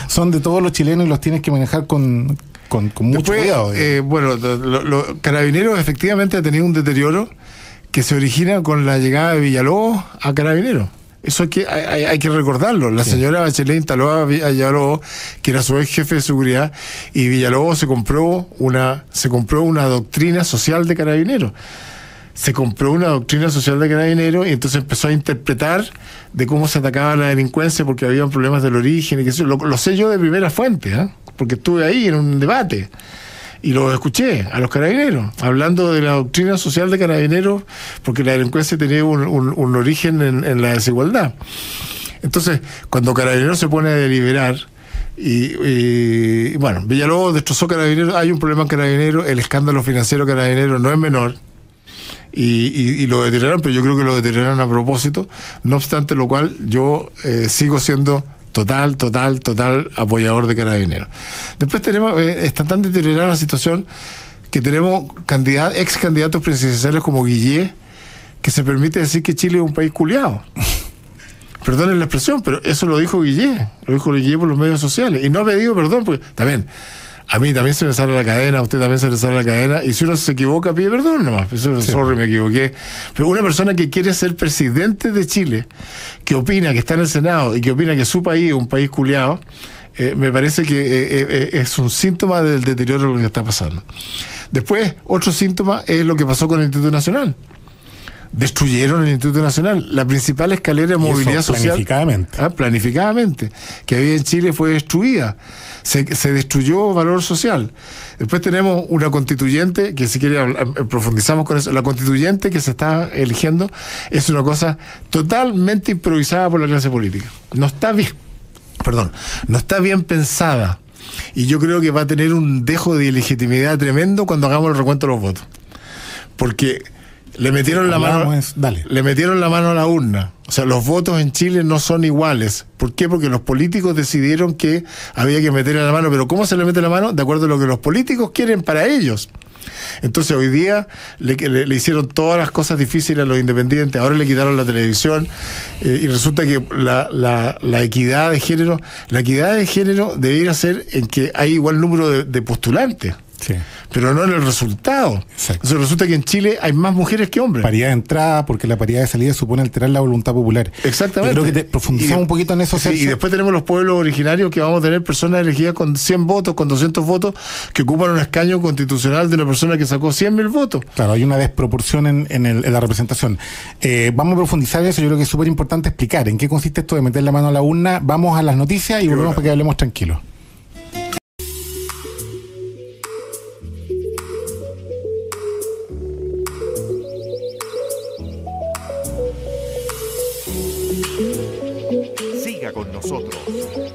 Son de todos los chilenos y los tienes que manejar con mucho cuidado. Bueno, los Carabineros efectivamente ha tenido un deterioro que se origina con la llegada de Villalobos a Carabineros. Eso hay que recordarlo. La señora Bachelet instaló a Villalobos, que era su ex jefe de seguridad, y Villalobos se compró una doctrina social de Carabineros. Se compró una doctrina social de Carabineros y entonces empezó a interpretar de cómo se atacaba la delincuencia porque había problemas del origen y que eso. Lo sé yo de primera fuente, porque estuve ahí en un debate y lo escuché a los carabineros hablando de la doctrina social de Carabineros, porque la delincuencia tenía un origen en la desigualdad. Entonces, cuando Carabineros se pone a deliberar y bueno, Villalobos destrozó Carabineros, hay un problema en Carabineros, el escándalo financiero de Carabineros no es menor, y lo deterioraron, pero yo creo que lo deterioraron a propósito. No obstante lo cual, yo sigo siendo total apoyador de Carabineros. Después tenemos, está tan deteriorada la situación que tenemos ex candidatos presidenciales como Guillé, que se permite decir que Chile es un país culiado. Perdonen la expresión, pero eso lo dijo Guillé por los medios sociales, y no ha pedido perdón, porque también a mí también se me sale la cadena, a usted también se le sale la cadena, y si uno se equivoca pide perdón nomás. Sorry, me equivoqué. Pero una persona que quiere ser presidente de Chile, que opina que está en el Senado y que opina que su país es un país culiado, me parece que es un síntoma del deterioro de lo que está pasando. Después, otro síntoma es lo que pasó con el Instituto Nacional. Destruyeron el Instituto Nacional. La principal escalera de movilidad social planificadamente que había en Chile fue destruida. Se destruyó valor social. Después tenemos una constituyente, que si quiere profundizamos con eso. La constituyente que se está eligiendo es una cosa totalmente improvisada por la clase política. No está bien pensada, y yo creo que va a tener un dejo de ilegitimidad tremendo cuando hagamos el recuento de los votos, porque le metieron la mano a la urna. O sea, los votos en Chile no son iguales. ¿Por qué? Porque los políticos decidieron que había que meterle la mano. Pero ¿cómo se le mete la mano? De acuerdo a lo que los políticos quieren para ellos. Entonces hoy día le hicieron todas las cosas difíciles a los independientes. Ahora le quitaron la televisión, y resulta que la equidad de género debería ser en que hay igual número de postulantes. Sí. Pero no en el resultado. Exacto. Entonces resulta que en Chile hay más mujeres que hombres. Paridad de entrada, porque la paridad de salida supone alterar la voluntad popular. Exactamente. Yo creo que profundizamos un poquito en eso. Sí, y después tenemos los pueblos originarios, que vamos a tener personas elegidas con 100 votos, con 200 votos, que ocupan un escaño constitucional de una persona que sacó 100.000 votos. Claro, hay una desproporción en la representación. Vamos a profundizar en eso. Yo creo que es súper importante explicar en qué consiste esto de meter la mano a la urna. Vamos a las noticias y volvemos para que hablemos tranquilos. Con nosotros,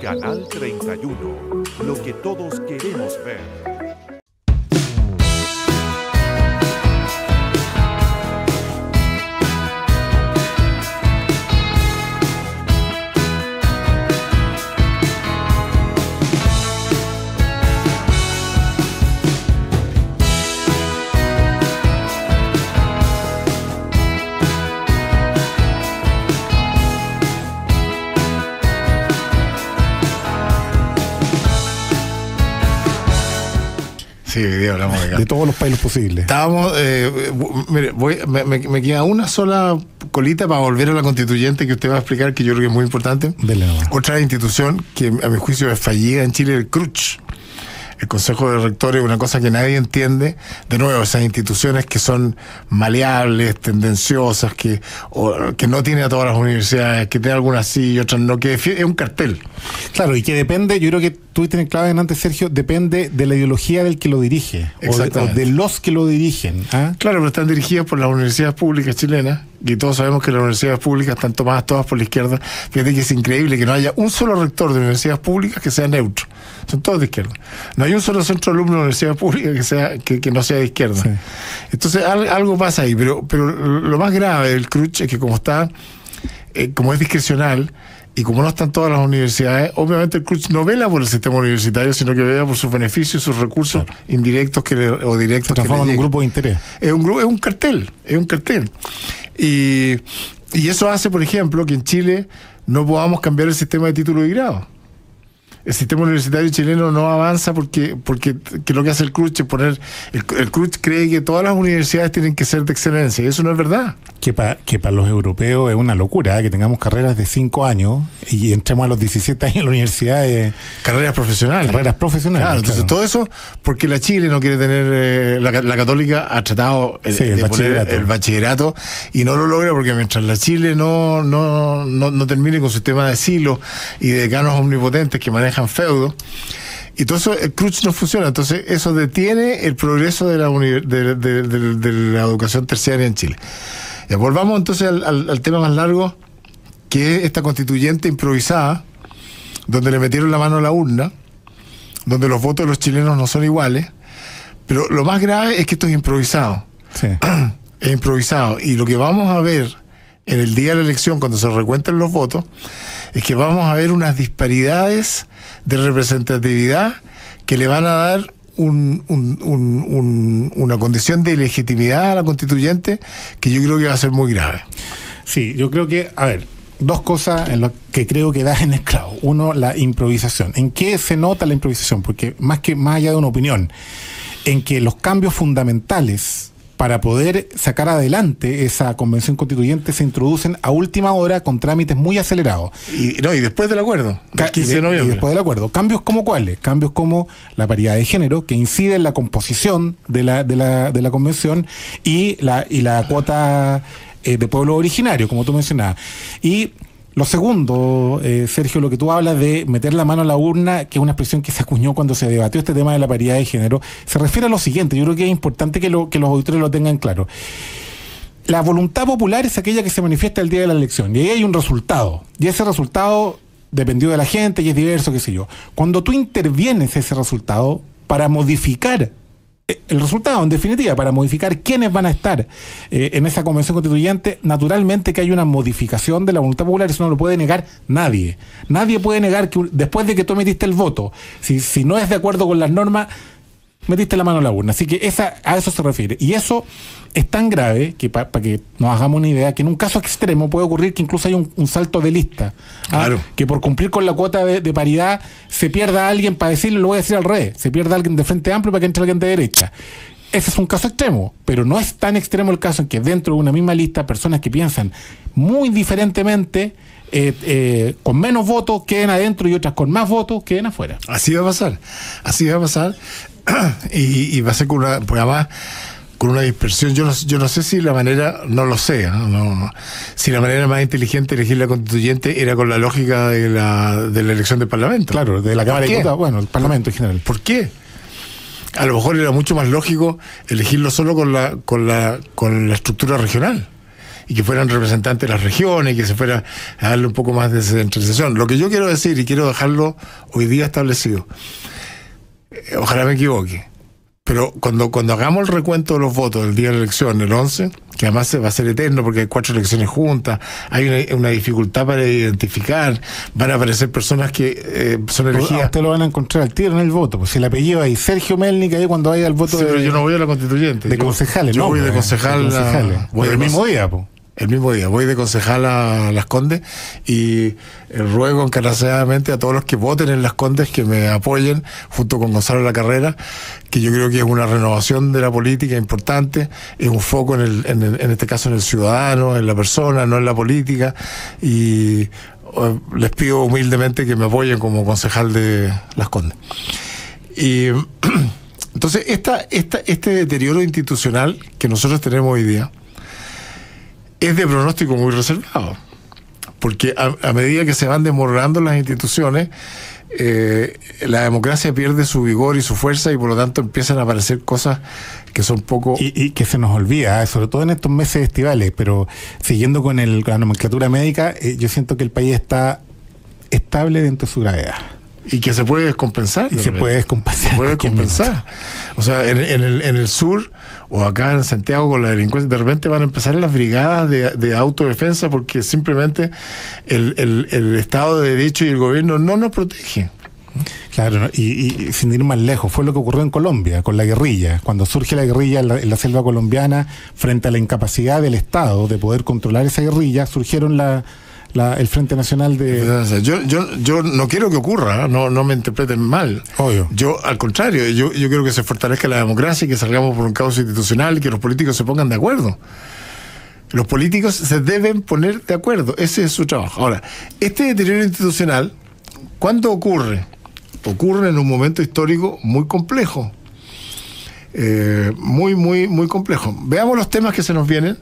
Canal 31, lo que todos queremos ver. Sí, hoy día hablamos de todos los países posibles. Estábamos, mire, me queda una sola colita para volver a la constituyente que usted va a explicar, que yo creo que es muy importante. Otra institución que a mi juicio es fallida en Chile, el CRUCH. El Consejo de Rectores, una cosa que nadie entiende. De nuevo, esas instituciones que son maleables, tendenciosas, que no tiene a todas las universidades, que tiene algunas sí y otras no, que es un cartel. Claro, y que depende, yo creo que tú tienes clave antes, Sergio, depende de la ideología del que lo dirige, o de los que lo dirigen. Claro, pero están dirigidas por las universidades públicas chilenas, y todos sabemos que las universidades públicas están tomadas todas por la izquierda. Fíjate que es increíble que no haya un solo rector de universidades públicas que sea neutro. Son todos de izquierda. No hay un solo centro de alumnos de universidades públicas que no sea de izquierda. Sí. Entonces algo pasa ahí, pero lo más grave del CRUCH es que como es discrecional, y como no están todas las universidades, obviamente el CRUCH no vela por el sistema universitario, sino que vela por sus beneficios, sus recursos indirectos o directos. Se transforma en un grupo de interés. Es un cartel. Y eso hace, por ejemplo, que en Chile no podamos cambiar el sistema de título y grado. el sistema universitario chileno no avanza porque lo que hace el CRUCH es poner... El CRUCH cree que todas las universidades tienen que ser de excelencia, y eso no es verdad. Que para los europeos es una locura, que tengamos carreras de 5 años y entremos a los 17 años en la universidad. Carreras profesionales. Claro, entonces todo eso porque la Chile no quiere tener... La Católica ha tratado de poner el bachillerato y no lo logra porque mientras la Chile no termine con su sistema de silos y de decanos omnipotentes que manejan feudo, y todo eso, el CRUCH no funciona. Entonces eso detiene el progreso de la educación terciaria en Chile. Ya, volvamos entonces al tema más largo, que es esta constituyente improvisada, donde le metieron la mano a la urna, donde los votos de los chilenos no son iguales, pero lo más grave es que esto es improvisado. Sí. Es improvisado, y lo que vamos a ver en el día de la elección, cuando se recuenten los votos, es que vamos a ver unas disparidades de representatividad que le van a dar una condición de legitimidad a la constituyente que yo creo que va a ser muy grave. Sí, yo creo que, a ver, dos cosas en las que creo que das en el clavo. Uno, la improvisación. ¿En qué se nota la improvisación? Porque más allá de una opinión, en que los cambios fundamentales para poder sacar adelante esa convención constituyente se introducen a última hora con trámites muy acelerados. Y después del acuerdo, del 15 de noviembre. Y después del acuerdo. Cambios como cuáles? Cambios como la paridad de género, que incide en la composición de la convención, y la cuota de pueblo originario, como tú mencionabas. Y lo segundo, Sergio, lo que tú hablas de meter la mano a la urna, que es una expresión que se acuñó cuando se debatió este tema de la paridad de género, se refiere a lo siguiente. Yo creo que es importante que los auditores lo tengan claro. La voluntad popular es aquella que se manifiesta el día de la elección, y ahí hay un resultado, y ese resultado dependió de la gente y es diverso, qué sé yo. Cuando tú intervienes ese resultado para modificar el resultado, en definitiva, para modificar quiénes van a estar en esa convención constituyente, naturalmente que hay una modificación de la voluntad popular. Eso no lo puede negar nadie. Nadie puede negar que después de que tú emitiste el voto, si no es de acuerdo con las normas, metiste la mano en la urna. Así que a eso se refiere. Y eso es tan grave que, para que nos hagamos una idea, que en un caso extremo puede ocurrir que incluso haya un salto de lista. Claro. Que por cumplir con la cuota de paridad se pierda alguien, para decirlo, lo voy a decir al revés, se pierda alguien de Frente Amplio para que entre alguien de derecha. Ese es un caso extremo, pero no es tan extremo el caso en que dentro de una misma lista personas que piensan muy diferentemente, con menos votos queden adentro y otras con más votos queden afuera. Así va a pasar. Y va a ser con una dispersión. Yo no sé si la manera, no lo sé, no, si la manera más inteligente de elegir la constituyente era con la lógica de la elección del Parlamento. Claro, de la Cámara de Diputados, bueno, el Parlamento en general. ¿Por qué? A lo mejor era mucho más lógico elegirlo solo con la estructura regional, y que fueran representantes de las regiones, y que se fuera a darle un poco más de descentralización. Lo que yo quiero decir, y quiero dejarlo hoy día establecido, ojalá me equivoque, pero cuando hagamos el recuento de los votos del día de la elección, el 11, que además va a ser eterno porque hay 4 elecciones juntas, hay una dificultad para identificar, van a aparecer personas que son elegidas. Usted lo van a encontrar al tiro en el voto, pues si el apellido hay Sergio Melnik ahí cuando vaya al voto. Sí, pero yo no voy a la constituyente. De concejales, yo voy de concejal. Voy el mismo día, pues. El mismo día, voy de concejal a Las Condes, y ruego encarecidamente a todos los que voten en Las Condes que me apoyen junto con Gonzalo Lacarrera, que yo creo que es una renovación de la política importante, es un foco en este caso en el ciudadano, en la persona, no en la política, y les pido humildemente que me apoyen como concejal de Las Condes. Y entonces este deterioro institucional que nosotros tenemos hoy día es de pronóstico muy reservado, porque a medida que se van desmoronando las instituciones, la democracia pierde su vigor y su fuerza, y por lo tanto empiezan a aparecer cosas que son poco... Y que se nos olvida, sobre todo en estos meses estivales, pero siguiendo con la nomenclatura médica, yo siento que el país está estable dentro de su gravedad. Y que se puede descompensar. Y se puede descompensar. Se puede descompensar. O sea, en el sur, o acá en Santiago con la delincuencia, de repente van a empezar las brigadas de autodefensa, porque simplemente el Estado de Derecho y el gobierno no nos protegen. Claro, y sin ir más lejos, fue lo que ocurrió en Colombia con la guerrilla. Cuando surge la guerrilla en la selva colombiana, frente a la incapacidad del Estado de poder controlar esa guerrilla, surgieron el Frente Nacional de... Yo no quiero que ocurra, no me interpreten mal. Obvio. Yo, al contrario, yo quiero que se fortalezca la democracia y que salgamos por un caos institucional y que los políticos se pongan de acuerdo. Los políticos se deben poner de acuerdo, ese es su trabajo. Ahora, este deterioro institucional, ¿cuándo ocurre? Ocurre en un momento histórico muy complejo. Muy complejo. Veamos los temas que se nos vienen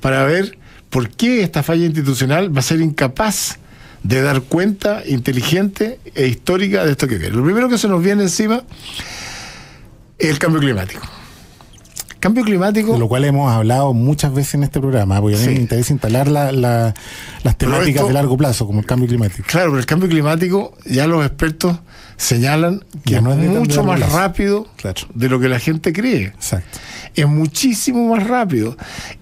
para ver por qué esta falla institucional va a ser incapaz de dar cuenta inteligente e histórica de esto que viene. Lo primero que se nos viene encima es el cambio climático. Cambio climático... De lo cual hemos hablado muchas veces en este programa, porque a mí me interesa instalar las temáticas de largo plazo, como el cambio climático. Claro, pero el cambio climático, ya los expertos señalan que ya no es mucho más rápido de lo que la gente cree. Exacto. Es muchísimo más rápido.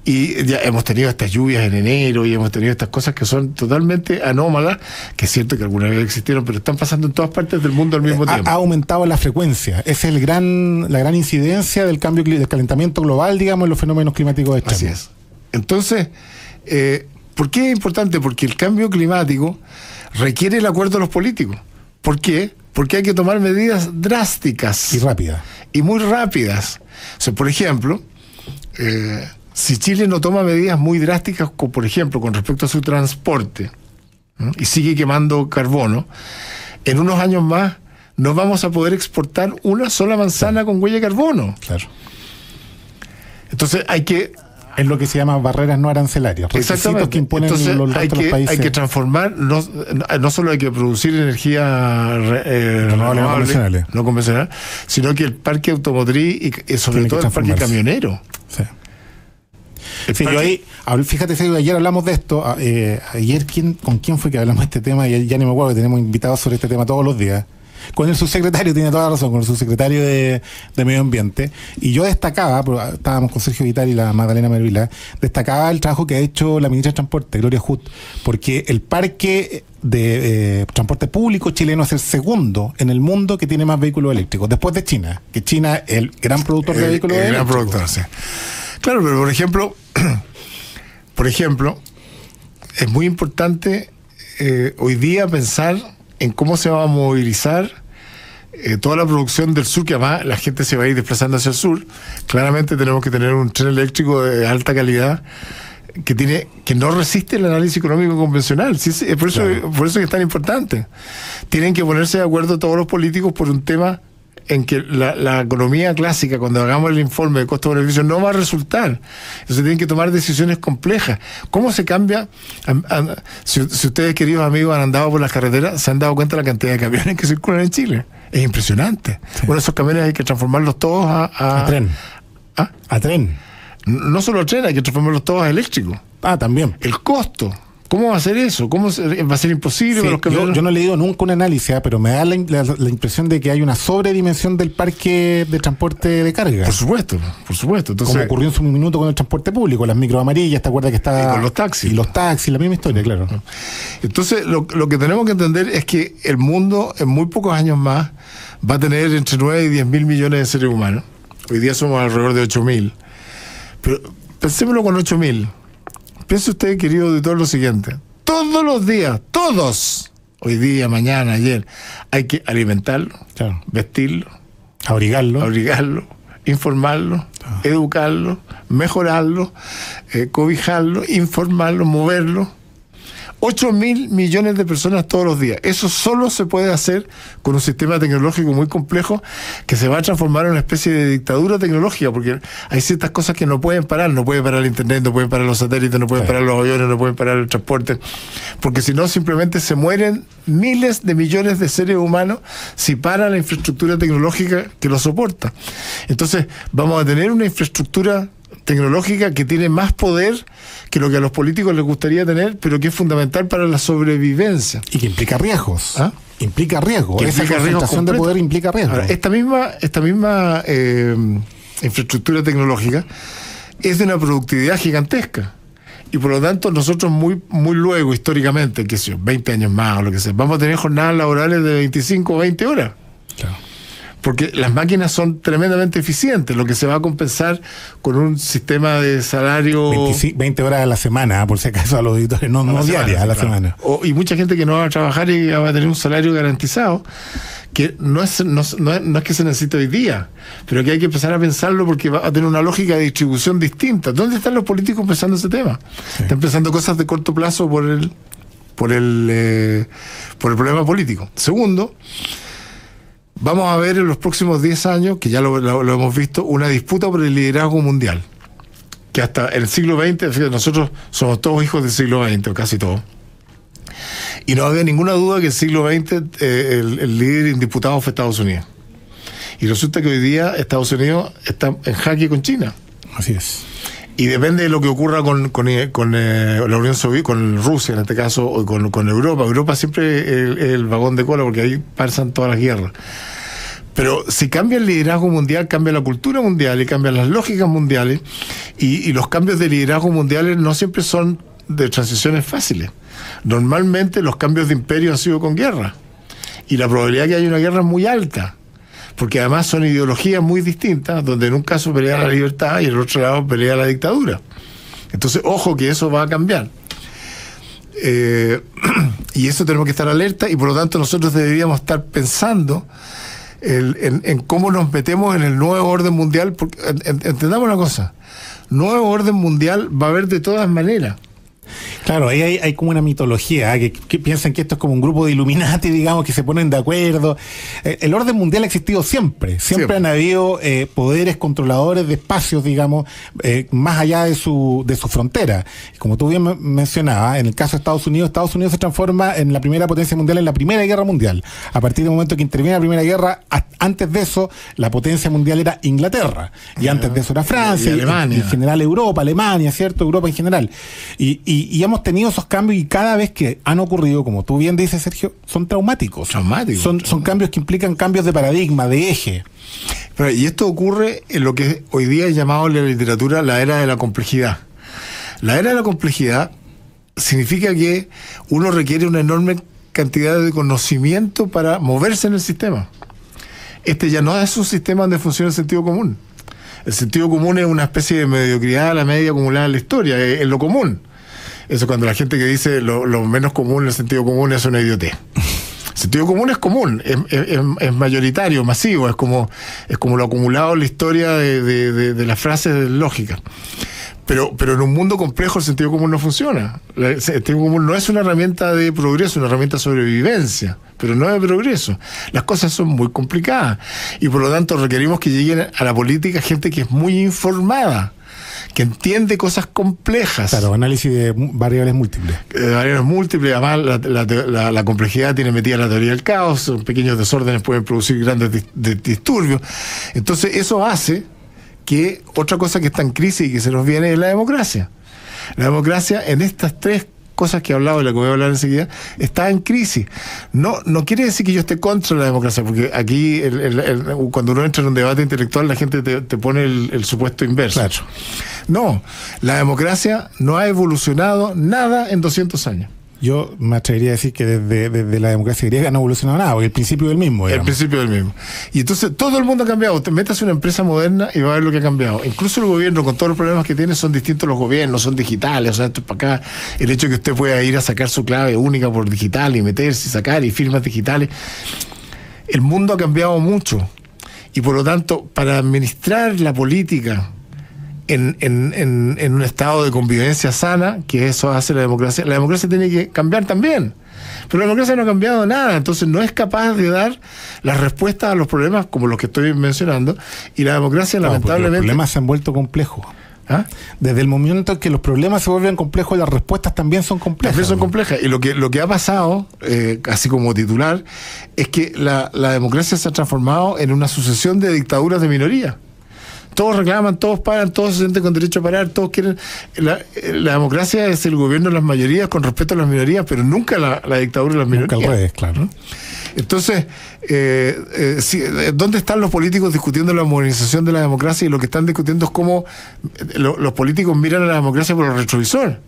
Y ya hemos tenido estas lluvias en enero y hemos tenido estas cosas que son totalmente anómalas, que es cierto que alguna vez existieron, pero están pasando en todas partes del mundo al mismo tiempo. Ha aumentado la frecuencia. Esa es la gran incidencia del calentamiento global, digamos, en los fenómenos climáticos extremos. Así es. Entonces, ¿por qué es importante? Porque el cambio climático requiere el acuerdo de los políticos. ¿Por qué? Porque hay que tomar medidas drásticas. Y rápidas. Y muy rápidas. O sea, por ejemplo, si Chile no toma medidas muy drásticas, por ejemplo, con respecto a su transporte, ¿no? Y sigue quemando carbono, en unos años más no vamos a poder exportar una sola manzana con huella de carbono. Claro. Entonces hay que... Es lo que se llama barreras no arancelarias. Requisitos que imponen los países. Hay que transformar, no solo hay que producir energía renovable, no convencional, sino que el parque automotriz y sobre todo el parque camionero. Sí, yo ahí, fíjate, ayer hablamos de esto. Ayer, ¿con quién fue que hablamos de este tema? Y ya ni me acuerdo, que tenemos invitados sobre este tema todos los días. Con el subsecretario, tiene toda la razón, con el subsecretario de Medio Ambiente. Y yo destacaba, estábamos con Sergio Vitali y la Magdalena Mervilá, destacaba el trabajo que ha hecho la ministra de Transporte, Gloria Hood, porque el parque de transporte público chileno es el segundo en el mundo que tiene más vehículos eléctricos, después de China, que China es el gran productor de vehículos eléctricos. Gran productor, sí. Claro, pero por ejemplo, es muy importante hoy día pensar en cómo se va a movilizar toda la producción del sur, que además la gente se va a ir desplazando hacia el sur. Claramente tenemos que tener un tren eléctrico de alta calidad que no resiste el análisis económico convencional. Sí, por eso es tan importante. Tienen que ponerse de acuerdo todos los políticos por un tema en que la economía clásica, cuando hagamos el informe de costo-beneficio, no va a resultar. Entonces tienen que tomar decisiones complejas. ¿Cómo se cambia? Si ustedes, queridos amigos, han andado por las carreteras, se han dado cuenta de la cantidad de camiones que circulan en Chile. Es impresionante. Sí. Bueno, esos camiones hay que transformarlos todos a tren. ¿Ah? A tren. No solo a tren, hay que transformarlos todos a eléctricos. También. El costo. ¿Cómo va a ser eso? ¿Va a ser imposible? Sí, yo no he leído nunca un análisis, pero me da la impresión de que hay una sobredimensión del parque de transporte de carga. Por supuesto. Entonces, como ocurrió en su minuto con el transporte público, las micro amarillas, ¿te acuerdas que está? Y con los taxis. Y los taxis, la misma historia, claro. Entonces, lo que tenemos que entender es que el mundo, en muy pocos años más, va a tener entre 9 y 10 mil millones de seres humanos. Hoy día somos alrededor de 8.000. Pero pensémoslo con 8.000. Piense usted, querido auditor, lo siguiente. Todos los días, todos, hoy día, mañana, ayer, hay que alimentarlo, vestirlo, abrigarlo, informarlo, educarlo, mejorarlo, cobijarlo, informarlo, moverlo. 8.000 millones de personas todos los días. Eso solo se puede hacer con un sistema tecnológico muy complejo que se va a transformar en una especie de dictadura tecnológica, porque hay ciertas cosas que no pueden parar. No puede parar el internet, no pueden parar los satélites, no pueden parar los aviones, no pueden parar el transporte, porque si no simplemente se mueren miles de millones de seres humanos si para la infraestructura tecnológica que lo soporta. Entonces vamos a tener una infraestructura tecnológica que tiene más poder que lo que a los políticos les gustaría tener, pero que es fundamental para la sobrevivencia. Y que implica riesgos. Implica riesgos. Esa concentración de poder implica riesgos. Ahora, esta misma infraestructura tecnológica es de una productividad gigantesca. Y por lo tanto, nosotros muy luego, históricamente, qué sé yo, 20 años más o lo que sea, vamos a tener jornadas laborales de 25 o 20 horas. Claro. porque las máquinas son tremendamente eficientes, lo que se va a compensar con un sistema de salario... 20 horas a la semana, por si acaso a los auditores, no diarias, a la semana. Y mucha gente que no va a trabajar y va a tener un salario garantizado, que no es que se necesite hoy día, pero que hay que empezar a pensarlo porque va a tener una lógica de distribución distinta. ¿Dónde están los políticos pensando ese tema? Sí. Están pensando cosas de corto plazo por el problema político. Segundo, vamos a ver en los próximos 10 años, que ya lo hemos visto, una disputa por el liderazgo mundial, que hasta el siglo XX, fíjate, nosotros somos todos hijos del siglo XX, o casi todos, y no había ninguna duda que el siglo XX el líder indisputado fue Estados Unidos. Y resulta que hoy día Estados Unidos está en jaque con China. Así es. Y depende de lo que ocurra con la Unión Soviética, con Rusia en este caso, o con Europa. Europa siempre es el vagón de cola, porque ahí pasan todas las guerras. Pero si cambia el liderazgo mundial, cambia la cultura mundial y cambian las lógicas mundiales, y los cambios de liderazgo mundiales no siempre son de transiciones fáciles. Normalmente los cambios de imperio han sido con guerra, y la probabilidad de que haya una guerra es muy alta, porque además son ideologías muy distintas, donde en un caso pelea la libertad y en el otro lado pelea la dictadura. Entonces, ojo que eso va a cambiar. Y eso tenemos que estar alerta, y por lo tanto nosotros deberíamos estar pensando en cómo nos metemos en el nuevo orden mundial, porque entendamos una cosa, nuevo orden mundial va a haber de todas maneras. Claro, ahí hay como una mitología, que piensan que esto es como un grupo de Illuminati, digamos, que se ponen de acuerdo. El orden mundial ha existido siempre han habido poderes controladores de espacios, digamos, más allá de su frontera. Como tú bien mencionabas, en el caso de Estados Unidos se transforma en la primera potencia mundial en la Primera Guerra Mundial. A partir del momento que interviene la Primera Guerra, antes de eso, la potencia mundial era Inglaterra, y antes de eso era Francia, y Alemania, y en general Europa, Alemania, ¿cierto? Europa en general. Y hemos tenido esos cambios, y cada vez que han ocurrido, como tú bien dices, Sergio, son traumáticos. Son cambios que implican cambios de paradigma, de eje. Pero, y esto ocurre en lo que hoy día es llamado en la literatura la era de la complejidad. La era de la complejidad significa que uno requiere una enorme cantidad de conocimiento para moverse en el sistema. Este ya no es un sistema donde funciona el sentido común. El sentido común es una especie de mediocridad, la media acumulada en la historia, es lo común. Eso cuando la gente que dice lo menos común, el sentido común, es una idiotez. El sentido común es común, es mayoritario, masivo, es como lo acumulado en la historia de las frases lógicas. Pero en un mundo complejo el sentido común no funciona. El sentido común no es una herramienta de progreso, es una herramienta de sobrevivencia, pero no de progreso. Las cosas son muy complicadas, y por lo tanto requerimos que lleguen a la política gente que es muy informada, que entiende cosas complejas. Claro, análisis de variables múltiples. Además la complejidad tiene metida la teoría del caos, pequeños desórdenes pueden producir grandes disturbios. Entonces eso hace que otra cosa que está en crisis y que se nos viene es la democracia. La democracia, en estas tres cosas que he hablado y la que voy a hablar enseguida, está en crisis. No quiere decir que yo esté contra la democracia, porque aquí cuando uno entra en un debate intelectual la gente te pone el supuesto inverso. Claro. No, la democracia no ha evolucionado nada en 200 años. Yo me atrevería a decir que desde la democracia griega no ha evolucionado nada, porque el principio del mismo. Digamos. El principio del mismo. Y entonces todo el mundo ha cambiado. Te metas en una empresa moderna y va a ver lo que ha cambiado. Incluso el gobierno, con todos los problemas que tiene, son distintos los gobiernos, son digitales. O sea, esto es para acá. El hecho de que usted pueda ir a sacar su clave única por digital y meterse y sacar y firmas digitales. El mundo ha cambiado mucho. Y por lo tanto, para administrar la política en un estado de convivencia sana, que eso hace la democracia tiene que cambiar también. Pero la democracia no ha cambiado nada, entonces no es capaz de dar las respuestas a los problemas como los que estoy mencionando, y la democracia lamentablemente... Los problemas se han vuelto complejos. ¿Ah? Desde el momento en que los problemas se vuelven complejos, las respuestas también son complejas. También son complejas. Y lo que ha pasado, así como titular, es que la democracia se ha transformado en una sucesión de dictaduras de minoría. Todos reclaman, todos paran, todos se sienten con derecho a parar, todos quieren... La democracia es el gobierno de las mayorías con respeto a las minorías, pero nunca la dictadura de las minorías. Nunca al revés, claro. Entonces, ¿dónde están los políticos discutiendo la modernización de la democracia? Y lo que están discutiendo es cómo los políticos miran a la democracia por el retrovisor.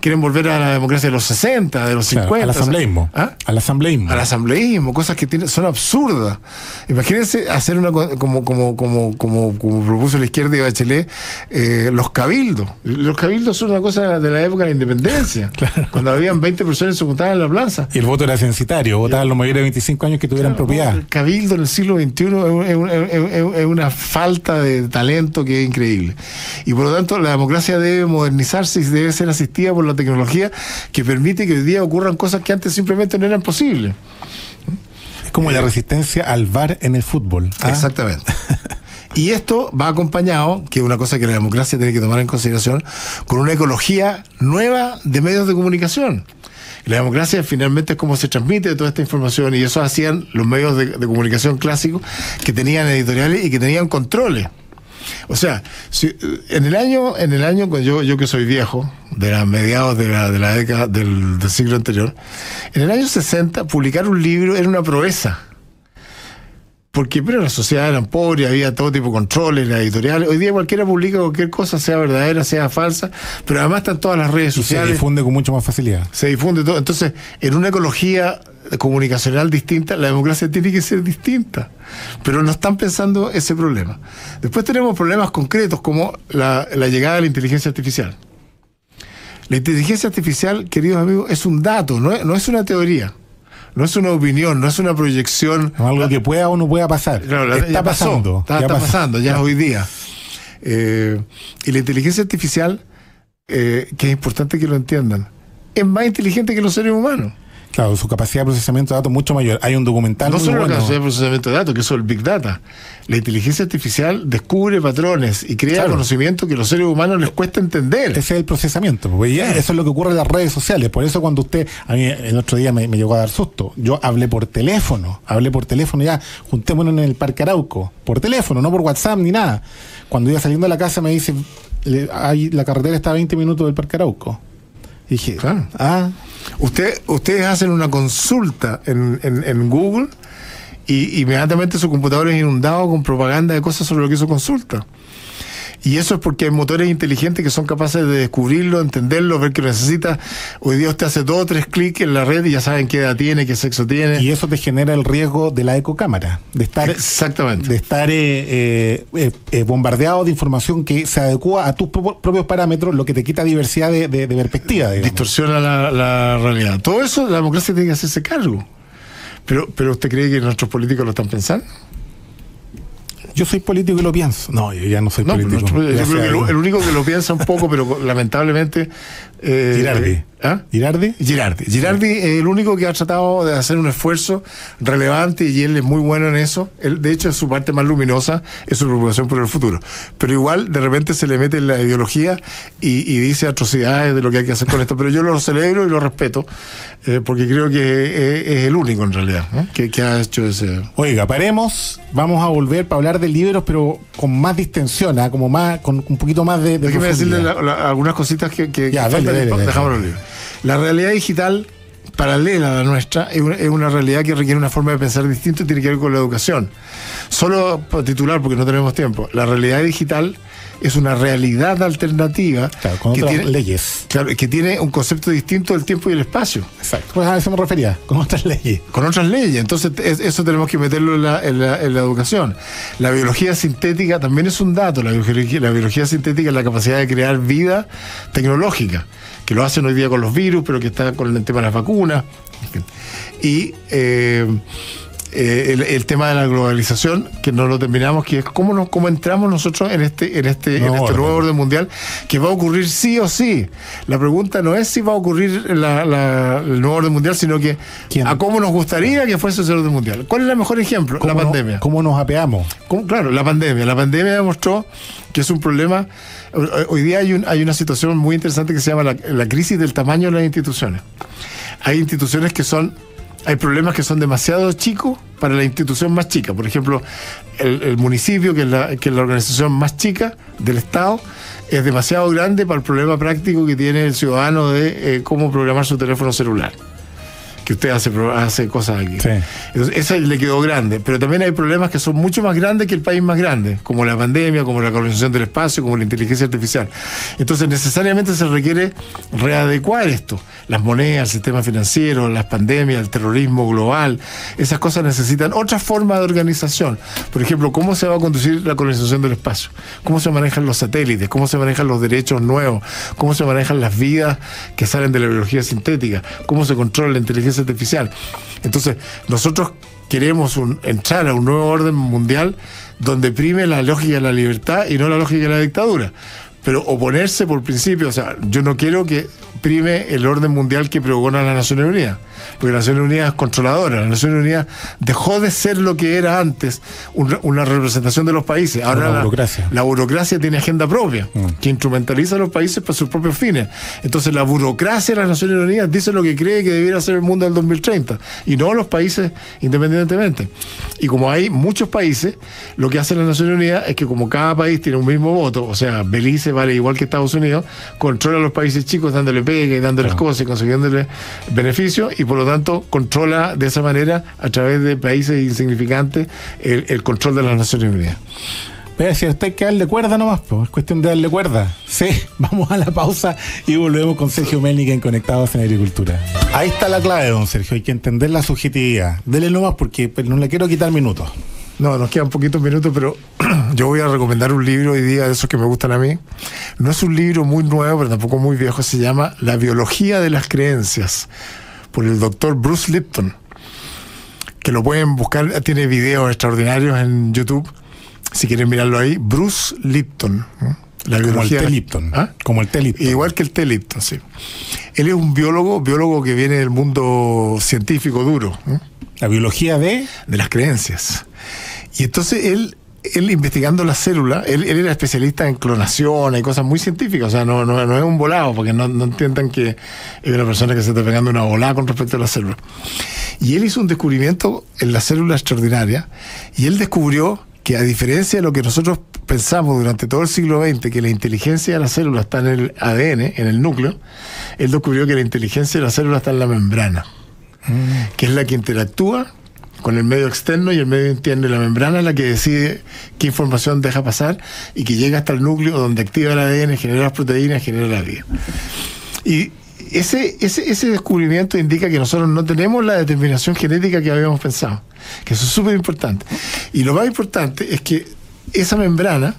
quieren volver a la democracia de los 60, de los 50. Al asambleísmo. ¿Ah? Al asambleísmo. Al asambleísmo, cosas que son absurdas. Imagínense hacer una como propuso la izquierda y Bachelet, los cabildos. Los cabildos son una cosa de la época de la independencia. Claro. Cuando habían 20 personas se juntaban en la plaza. Y el voto era censitario, votaban los mayores de 25 años que tuvieran propiedad. El cabildo en el siglo XXI es una falta de talento que es increíble. Y por lo tanto la democracia debe modernizarse y debe ser asistida por la tecnología que permite que hoy día ocurran cosas que antes simplemente no eran posibles. Es como la resistencia al VAR en el fútbol. Exactamente. Y esto va acompañado, que es una cosa que la democracia tiene que tomar en consideración, con una ecología nueva de medios de comunicación. La democracia finalmente es como se transmite toda esta información, y eso hacían los medios de comunicación clásicos, que tenían editoriales y que tenían controles. O sea, en el año yo que soy viejo, de los mediados de la década del siglo anterior, en el año 60 publicar un libro era una proeza. Porque pero las sociedades eran pobres, había todo tipo de controles, las editoriales. Hoy día cualquiera publica cualquier cosa, sea verdadera, sea falsa, pero además están todas las redes sociales. Se difunde con mucha más facilidad. Se difunde todo. Entonces, en una ecología comunicacional distinta, la democracia tiene que ser distinta. Pero no están pensando ese problema. Después tenemos problemas concretos como la llegada de la inteligencia artificial. La inteligencia artificial, queridos amigos, es un dato, no es una teoría. No es una opinión, no es una proyección. No, algo que pueda o no pueda pasar. Claro, está pasando. Está pasando, ya hoy día. Y la inteligencia artificial, que es importante que lo entiendan, es más inteligente que los seres humanos. Claro, su capacidad de procesamiento de datos es mucho mayor. Hay un documental no solo la capacidad de procesamiento de datos, que eso es el Big Data. La inteligencia artificial descubre patrones y crea conocimiento que a los seres humanos les cuesta entender. Ese es el procesamiento, porque ya eso es lo que ocurre en las redes sociales. Por eso cuando a mí el otro día me llegó a dar susto. Yo hablé por teléfono ya, juntémonos en el Parque Arauco, por teléfono, no por WhatsApp ni nada. Cuando iba saliendo de la casa me dice, la carretera está a 20 minutos del Parque Arauco. Y dije, Ustedes hacen una consulta en Google y inmediatamente su computador es inundado con propaganda de cosas sobre lo que hizo consulta. Y eso es porque hay motores inteligentes que son capaces de descubrirlo, entenderlo, ver que lo necesita. Hoy día usted hace 2 o 3 clics en la red y ya saben qué edad tiene, qué sexo tiene. Y eso te genera el riesgo de la ecocámara, de estar bombardeado de información que se adecua a tus propios parámetros, lo que te quita diversidad de perspectiva, digamos. Distorsiona la realidad. Todo eso la democracia tiene que hacerse cargo. Pero ¿usted cree que nuestros políticos lo están pensando? Yo soy político y lo pienso. No, yo ya no soy político. Yo creo que el único que lo piensa un poco, pero lamentablemente... Girardi. Girardi es el único que ha tratado de hacer un esfuerzo relevante y él es muy bueno en eso. Él, de hecho, su parte más luminosa es su preocupación por el futuro. Pero igual, de repente se le mete en la ideología y dice atrocidades de lo que hay que hacer con esto. Pero yo lo celebro y lo respeto porque creo que es el único en realidad que ha hecho ese... Oiga, paremos. Vamos a volver para hablar de libros, pero con más distensión, como más, con un poquito más de déjeme decirle algunas cositas que dejamos los libros. La realidad digital paralela a la nuestra es una realidad que requiere una forma de pensar distinta y tiene que ver con la educación. Solo para titular, porque no tenemos tiempo, la realidad digital es una realidad alternativa con otras leyes. Claro, que tiene un concepto distinto del tiempo y el espacio. Exacto. Pues a eso me refería, con otras leyes. Con otras leyes. Entonces, eso tenemos que meterlo en la educación. La biología sintética también es un dato. La biología sintética es la capacidad de crear vida tecnológica, que lo hacen hoy día con los virus, pero que está con el tema de las vacunas. Y el tema de la globalización, que no lo terminamos, que es cómo entramos nosotros en este nuevo orden mundial, que va a ocurrir sí o sí. La pregunta no es si va a ocurrir el nuevo orden mundial, sino que a cómo nos gustaría que fuese ese orden mundial. ¿Cuál es el mejor ejemplo? La pandemia. ¿Cómo nos apeamos? Claro, la pandemia. La pandemia demostró que es un problema. Hoy día hay una situación muy interesante que se llama la crisis del tamaño de las instituciones. Hay instituciones hay problemas que son demasiado chicos para la institución más chica. Por ejemplo, el municipio, que es la organización más chica del Estado, es demasiado grande para el problema práctico que tiene el ciudadano de cómo programar su teléfono celular. que usted hace cosas aquí. Sí. Entonces, esa le quedó grande, pero también hay problemas que son mucho más grandes que el país más grande, como la pandemia, como la colonización del espacio, como la inteligencia artificial. Entonces, necesariamente se requiere readecuar esto. Las monedas, el sistema financiero, las pandemias, el terrorismo global, esas cosas necesitan otra forma de organización. Por ejemplo, ¿cómo se va a conducir la colonización del espacio? ¿Cómo se manejan los satélites? ¿Cómo se manejan los derechos nuevos? ¿Cómo se manejan las vidas que salen de la biología sintética? ¿Cómo se controla la inteligencia artificial? Entonces, nosotros queremos entrar a un nuevo orden mundial donde prime la lógica de la libertad y no la lógica de la dictadura. Pero oponerse por principio, o sea, yo no quiero que prime el orden mundial que pregona las Naciones Unidas, porque las Naciones Unidas es controladora. Las Naciones Unidas dejó de ser lo que era antes, una representación de los países. Ahora la burocracia tiene agenda propia, que instrumentaliza a los países para sus propios fines. Entonces la burocracia de las Naciones Unidas dice lo que cree que debiera ser el mundo del 2030, y no los países independientemente. Y como hay muchos países, lo que hace las Naciones Unidas es que como cada país tiene un mismo voto, o sea, Belice vale igual que Estados Unidos, controla a los países chicos dándole pega y dándoles cosas y consiguiéndole beneficios, y por lo tanto controla de esa manera, a través de países insignificantes, el control de las Naciones Unidas. Pero si a usted hay que darle cuerda nomás, pues es cuestión de darle cuerda. Sí, vamos a la pausa y volvemos con Sergio Melnik en Conectados en Agricultura. Ahí está la clave, don Sergio, hay que entender la subjetividad. Dele nomás porque no le quiero quitar minutos. No, nos quedan poquitos minutos, pero yo voy a recomendar un libro hoy día de esos que me gustan a mí. No es un libro muy nuevo, pero tampoco muy viejo. Se llama La biología de las creencias, por el doctor Bruce Lipton, que lo pueden buscar, tiene videos extraordinarios en YouTube, si quieren mirarlo ahí. Bruce Lipton, ¿no? La biología. Como el té Lipton. ¿Ah? Como el té Lipton. Igual que el té Lipton, sí. Él es un biólogo que viene del mundo científico duro, ¿no? La biología de las creencias. Y entonces él investigando las células, él era especialista en clonación y cosas muy científicas, o sea, no es un volado, porque no entiendan que es una persona que se está pegando una volada con respecto a las células. Y él hizo un descubrimiento en la célula extraordinaria, y él descubrió que, a diferencia de lo que nosotros pensamos durante todo el siglo XX, que la inteligencia de la célula está en el ADN, en el núcleo, él descubrió que la inteligencia de la célula está en la membrana, que es la que interactúa con el medio externo, y el medio interno de la membrana es la que decide qué información deja pasar y que llega hasta el núcleo, donde activa el ADN, genera las proteínas, genera la vida. Y ese descubrimiento indica que nosotros no tenemos la determinación genética que habíamos pensado, que eso es súper importante. Y lo más importante es que esa membrana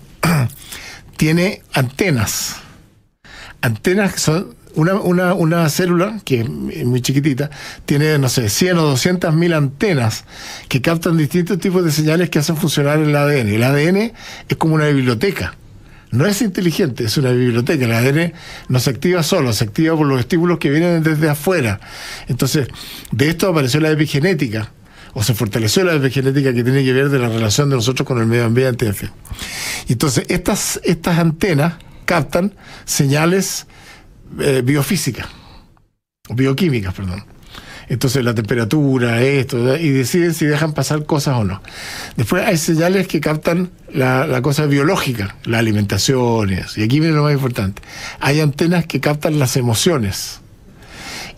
tiene antenas que son una célula, que es muy chiquitita, tiene, no sé, 100 o 200.000 antenas que captan distintos tipos de señales que hacen funcionar el ADN. El ADN es como una biblioteca. No es inteligente, es una biblioteca. El ADN no se activa solo, se activa por los estímulos que vienen desde afuera. Entonces, de esto apareció la epigenética, o se fortaleció la epigenética, que tiene que ver de la relación de nosotros con el medio ambiente. Y entonces, estas antenas captan señales biofísicas, bioquímicas, perdón. Entonces la temperatura, esto, y deciden si dejan pasar cosas o no. Después hay señales que captan la cosa biológica, la alimentación, y aquí viene lo más importante. Hay antenas que captan las emociones,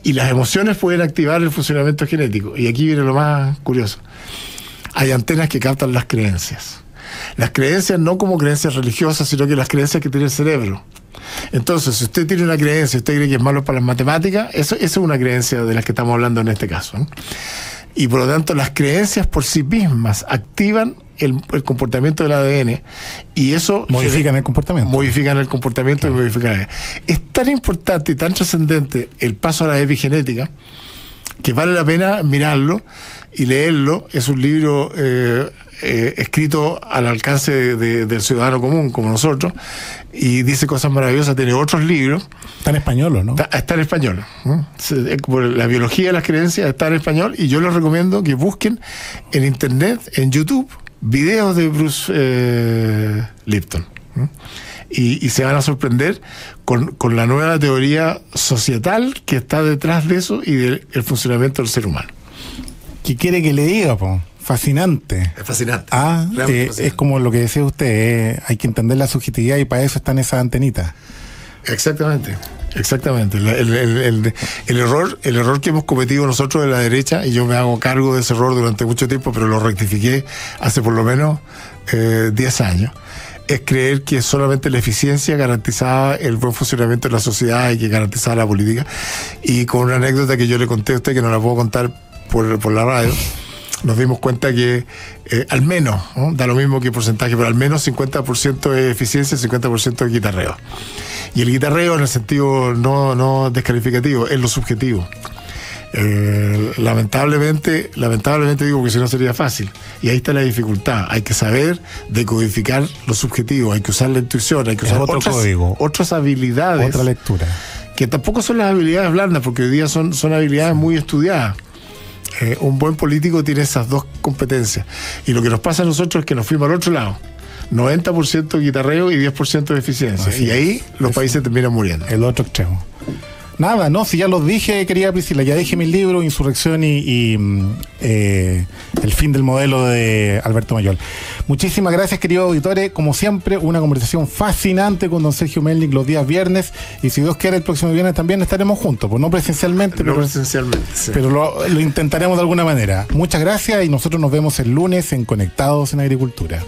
y las emociones pueden activar el funcionamiento genético. Y aquí viene lo más curioso. Hay antenas que captan las creencias. Las creencias no como creencias religiosas, sino que las creencias que tiene el cerebro. Entonces, si usted tiene una creencia, usted cree que es malo para las matemáticas, eso es una creencia de las que estamos hablando en este caso, ¿no? Y por lo tanto, las creencias por sí mismas activan el comportamiento del ADN, y eso modifican el comportamiento. Modifican el comportamiento, claro. Y modifican el ADN. Es tan importante y tan trascendente el paso a la epigenética que vale la pena mirarlo y leerlo. Es un libro escrito al alcance del ciudadano común como nosotros, y dice cosas maravillosas. Tiene otros libros. Está en español, ¿no? Está en español, ¿no? La biología de las creencias está en español, y yo les recomiendo que busquen en internet, en YouTube, videos de Bruce Lipton, ¿no? Y se van a sorprender con la nueva teoría societal que está detrás de eso y del funcionamiento del ser humano. ¿Qué quiere que le diga, po? Fascinante. Es fascinante. Fascinante. Es como lo que decía usted, hay que entender la subjetividad, y para eso están esas antenitas. Exactamente. Exactamente. El error que hemos cometido nosotros de la derecha, y yo me hago cargo de ese error durante mucho tiempo, pero lo rectifiqué hace por lo menos 10 años, es creer que solamente la eficiencia garantizaba el buen funcionamiento de la sociedad y que garantizaba la política. Y con una anécdota que yo le conté a usted, que no la puedo contar por la radio, nos dimos cuenta que al menos, ¿no? Da lo mismo que porcentaje, pero al menos 50% es eficiencia y 50% es guitarreo. Y el guitarreo, en el sentido no descalificativo, es lo subjetivo. Lamentablemente digo que si no sería fácil. Y ahí está la dificultad. Hay que saber decodificar lo subjetivo, hay que usar la intuición, hay que usar otras habilidades. Otra lectura. Que tampoco son las habilidades blandas, porque hoy día son habilidades muy estudiadas. Un buen político tiene esas dos competencias. Y lo que nos pasa a nosotros es que nos fuimos al otro lado. 90% guitarreo y 10% de eficiencia. Y ahí los países terminan muriendo. El otro extremo. Nada, no, si ya los dije, querida Priscila, ya dije mi libro, Insurrección y el fin del modelo de Alberto Mayol. Muchísimas gracias, queridos auditores. Como siempre, una conversación fascinante con don Sergio Melnik los días viernes. Y si Dios quiere, el próximo viernes también estaremos juntos. Pues no presencialmente, sí. Pero lo intentaremos de alguna manera. Muchas gracias y nosotros nos vemos el lunes en Conectados en Agricultura.